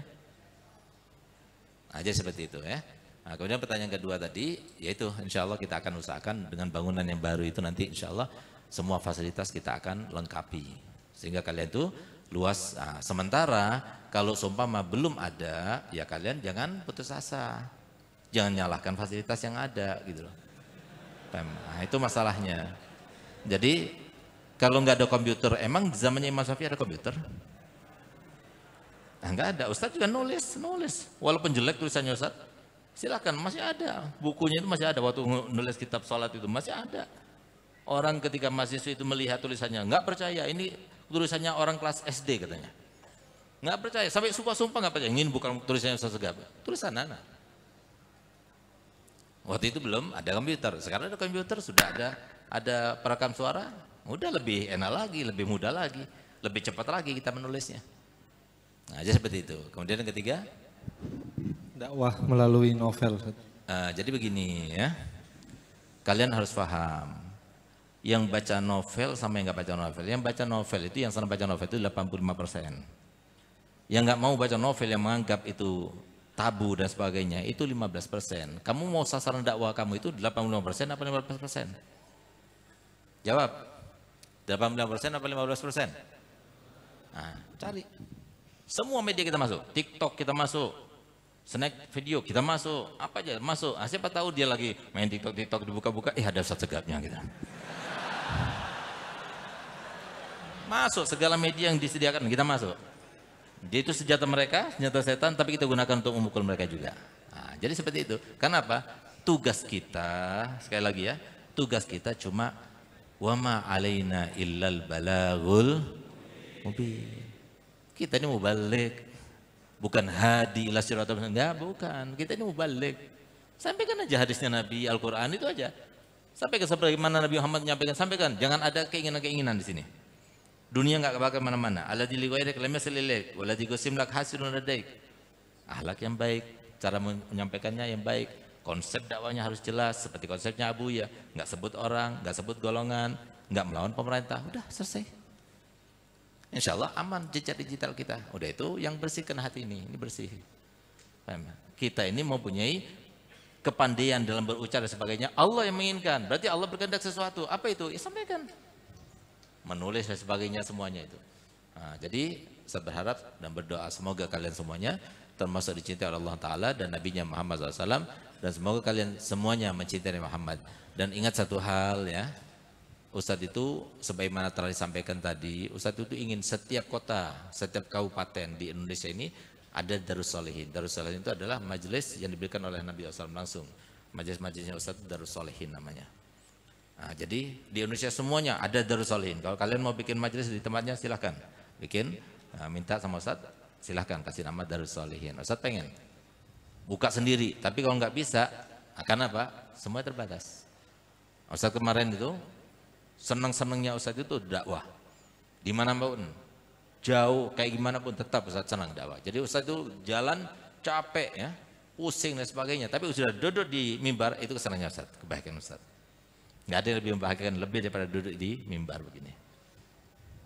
Aja seperti itu ya. Nah, kemudian pertanyaan kedua tadi, yaitu insya Allah kita akan usahakan dengan bangunan yang baru itu nanti insya Allah semua fasilitas kita akan lengkapi. Sehingga kalian itu luas. Nah, sementara kalau seumpama belum ada, ya kalian jangan putus asa. Jangan nyalahkan fasilitas yang ada gitu loh. Nah, itu masalahnya. Jadi kalau nggak ada komputer, emang di zamannya Imam Syafi'i ada komputer? Nah, nggak ada. Ustaz juga nulis. Walaupun jelek tulisannya Ustaz, silakan, masih ada. Bukunya itu masih ada. Waktu nulis kitab sholat itu masih ada. Orang ketika mahasiswa itu melihat tulisannya, nggak percaya, ini tulisannya orang kelas SD katanya. Nggak percaya, sampai sumpah nggak percaya. Ini bukan tulisannya Ustaz Segaf, tulisan anak. Waktu itu belum ada komputer, sekarang ada komputer, sudah ada perekam suara, udah lebih enak lagi, lebih mudah lagi, lebih cepat lagi kita menulisnya. Nah, aja seperti itu. Kemudian yang ketiga, dakwah melalui novel. Jadi begini ya, kalian harus paham, yang baca novel sama yang nggak baca novel. Yang baca novel itu, yang senang baca novel itu 85%. Yang nggak mau baca novel yang menganggap itu tabu dan sebagainya itu 15%. Kamu mau sasaran dakwah kamu itu 85% apa 15%? Jawab. 85% apa 15%? Nah, cari. Semua media kita masuk, TikTok kita masuk, snack video kita masuk, apa aja masuk. Ah, siapa tahu dia lagi main TikTok dibuka-buka, ada Ustaz Segafnya gitu. Masuk segala media yang disediakan kita masuk. Dia itu senjata mereka, senjata setan, tapi kita gunakan untuk memukul mereka juga. Nah, jadi seperti itu. Kenapa? Tugas kita, sekali lagi ya, tugas kita cuma wama alaina illal balagul mubin. Kita ini mubalik, bukan hadi ila siratal mustaqim. Enggak, bukan. Kita ini mubalik. Sampaikan aja hadisnya Nabi, Al-Qur'an itu aja. Sampaikan sebagaimana Nabi Muhammad menyampaikan, sampaikan. Jangan ada keinginan-keinginan di sini. Dunia enggak bakal mana-mana. Alladzi li ghairik lam yasililek, waladzi qasim lak hasidun ladaik. Akhlak yang baik, cara menyampaikannya yang baik, konsep dakwahnya harus jelas seperti konsepnya Abuya, enggak sebut orang, enggak sebut golongan, enggak melawan pemerintah. Udah selesai. Insya Allah aman jejak digital kita. Udah itu yang bersihkan hati ini bersih. Kita ini mempunyai kepandaian dalam berucap dan sebagainya. Allah yang menginginkan. Berarti Allah berkehendak sesuatu. Apa itu? Ya sampaikan. Menulis dan sebagainya semuanya itu. Nah, jadi saya berharap dan berdoa semoga kalian semuanya termasuk dicintai oleh Allah Ta'ala dan Nabi-Nya Muhammad SAW, dan semoga kalian semuanya mencintai Muhammad. Dan ingat satu hal ya, Ustadz itu sebagaimana telah disampaikan tadi, Ustadz itu ingin setiap kota, setiap kabupaten di Indonesia ini ada Darus Sholihin. Darus Sholihin itu adalah majelis yang diberikan oleh Nabi SAW langsung. Majelis-majelisnya Ustadz Darus Sholihin namanya. Nah, jadi di Indonesia semuanya ada Darus Sholihin. Kalau kalian mau bikin majelis di tempatnya silahkan bikin, minta sama Ustadz silahkan kasih nama Darus Sholihin. Ustadz pengen buka sendiri, tapi kalau nggak bisa akan apa? Semua terbatas. Ustadz kemarin itu senang-senangnya Ustadz itu dakwah dimanapun, jauh kayak gimana pun tetap Ustadz senang dakwah. Jadi Ustadz itu jalan capek ya, pusing dan sebagainya, tapi sudah duduk di mimbar itu kesenangannya Ustadz, kebahagiaan Ustadz. Nggak ada yang lebih membahagiakan lebih daripada duduk di mimbar begini.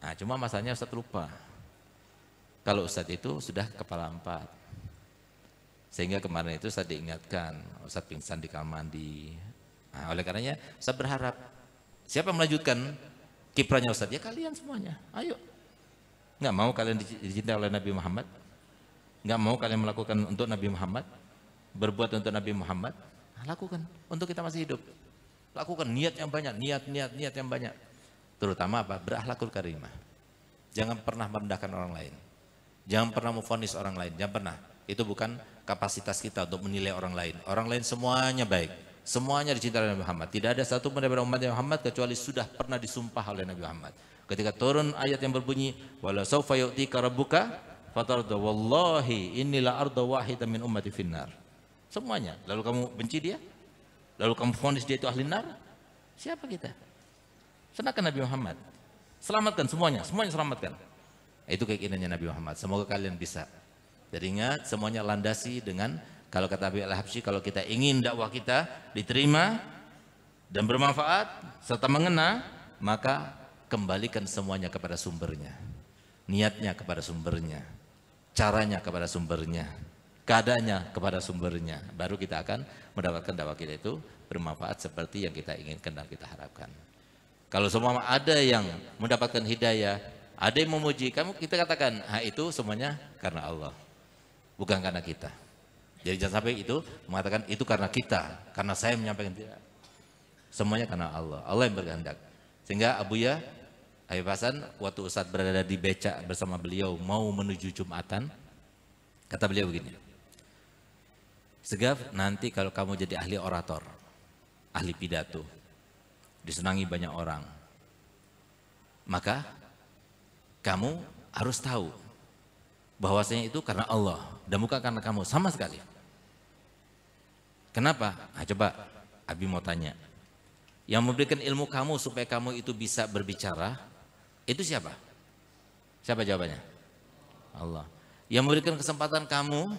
Nah, cuma masalahnya Ustadz lupa kalau Ustadz itu sudah kepala 4, sehingga kemarin itu Ustadz diingatkan, Ustadz pingsan di kamar mandi. Nah, oleh karenanya Ustadz berharap siapa melanjutkan kiprahnya Ustadz? Ya kalian semuanya, ayo. Nggak mau kalian dicintai oleh Nabi Muhammad? Nggak mau kalian melakukan untuk Nabi Muhammad? Berbuat untuk Nabi Muhammad? Nah, lakukan untuk kita masih hidup. Lakukan niat yang banyak, niat yang banyak. Terutama apa? Berakhlakul karimah. Jangan pernah merendahkan orang lain. Jangan pernah memvonis orang lain, jangan pernah. Itu bukan kapasitas kita untuk menilai orang lain. Orang lain semuanya baik. Semuanya dicintai oleh Nabi Muhammad. Tidak ada satu pun daripada umat Muhammad kecuali sudah pernah disumpah oleh Nabi Muhammad. Ketika turun ayat yang berbunyi, wala saufa yu'tika rabbuka fatarda wallahi innila arda wahidan min ummati finnar. Semuanya. Lalu kamu benci dia? Lalu kamu vonis dia itu ahli nar? Siapa kita? Senangkan Nabi Muhammad. Selamatkan semuanya selamatkan. Itu keinginannya Nabi Muhammad. Semoga kalian bisa. Jadi ingat, semuanya landasi dengan, kalau kata Abi Al-Habsyi, kalau kita ingin dakwah kita diterima dan bermanfaat serta mengena, maka kembalikan semuanya kepada sumbernya. Niatnya kepada sumbernya, caranya kepada sumbernya, keadaannya kepada sumbernya. Baru kita akan mendapatkan dakwah kita itu bermanfaat seperti yang kita inginkan dan kita harapkan. Kalau semua ada yang mendapatkan hidayah, ada yang memuji, kita katakan, itu semuanya karena Allah, bukan karena kita. Jadi jangan sampai itu mengatakan itu karena kita, karena saya menyampaikan, tidak. Semuanya karena Allah, Allah yang berkehendak. Sehingga Abuya Habib Hasan waktu Ustadz berada di becak bersama beliau mau menuju Jumatan, kata beliau begini, Segaf, nanti kalau kamu jadi ahli orator, ahli pidato, disenangi banyak orang, maka kamu harus tahu bahwasanya itu karena Allah dan bukan karena kamu sama sekali. Kenapa? Nah, coba Abi mau tanya, yang memberikan ilmu kamu supaya kamu itu bisa berbicara, itu siapa? Siapa jawabannya? Allah. Yang memberikan kesempatan kamu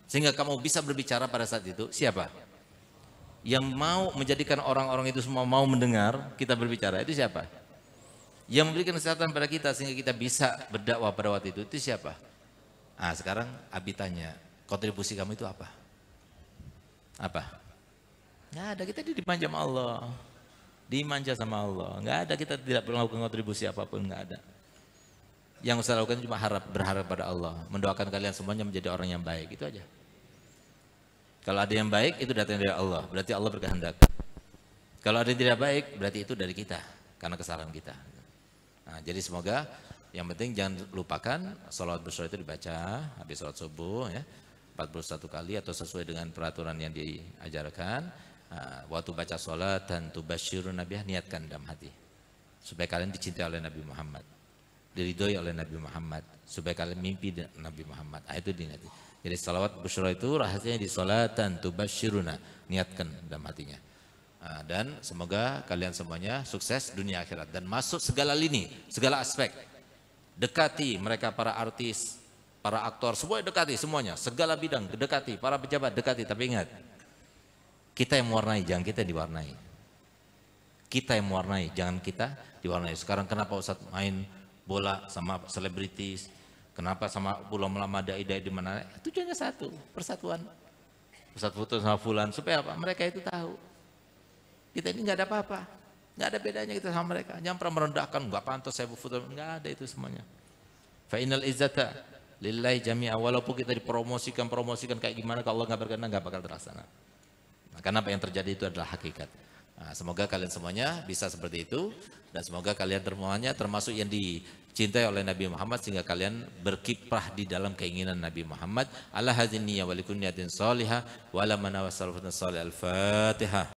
sehingga kamu bisa berbicara pada saat itu, siapa? Yang mau menjadikan orang-orang itu semua mau mendengar kita berbicara, itu siapa? Yang memberikan kesehatan pada kita sehingga kita bisa berdakwah pada waktu itu siapa? Ah, sekarang Abi tanya, kontribusi kamu itu apa? Apa? Nggak ada, kita dimanja sama Allah. Dimanja sama Allah. Nggak ada, kita tidak perlu melakukan kontribusi apapun, nggak ada. Yang saya lakukan cuma berharap pada Allah, mendoakan kalian semuanya menjadi orang yang baik, itu aja. Kalau ada yang baik, itu datang dari Allah, berarti Allah berkehendak. Kalau ada yang tidak baik, berarti itu dari kita, karena kesalahan kita. Nah, jadi semoga yang penting jangan lupakan sholawat bersyukur itu dibaca habis sholat subuh ya, 41 kali atau sesuai dengan peraturan yang diajarkan. Waktu baca sholat dan tubasyirun nabiyah, niatkan dalam hati supaya kalian dicintai oleh Nabi Muhammad, diridhoi oleh Nabi Muhammad, supaya kalian mimpi Nabi Muhammad. Itu dinati. Jadi salawat bersyukur itu rahasianya di sholatan tubasyiruna, niatkan dalam hatinya. Dan semoga kalian semuanya sukses dunia akhirat dan masuk segala lini, segala aspek. Dekati mereka, para artis, para aktor, semua dekati semuanya, segala bidang dekati, para pejabat dekati. Tapi ingat, kita yang mewarnai, jangan kita yang diwarnai. Kita yang mewarnai, jangan kita diwarnai. Sekarang kenapa Ustadz main bola sama selebritis? Kenapa sama pulau melama dai-dai di mana? Tujuannya satu, persatuan. Ustadz foto sama fulan supaya apa? Mereka itu tahu. Kita ini nggak ada apa-apa, nggak ada bedanya kita sama mereka. Jangan pernah merendahkan, nggak pantas saya foto, nggak ada itu semuanya. Fa innal izzata lillahi jami'a, walaupun kita dipromosikan kayak gimana, kalau Allah nggak berkenan nggak bakal terlaksana. Nah, karena apa yang terjadi itu adalah hakikat. Nah, semoga kalian semuanya bisa seperti itu dan semoga kalian semuanya termasuk yang dicintai oleh Nabi Muhammad sehingga kalian berkiprah di dalam keinginan Nabi Muhammad. Ala hadzin niyya wa likulli niyatin shalihah wa la man wasal Al-Fatihah.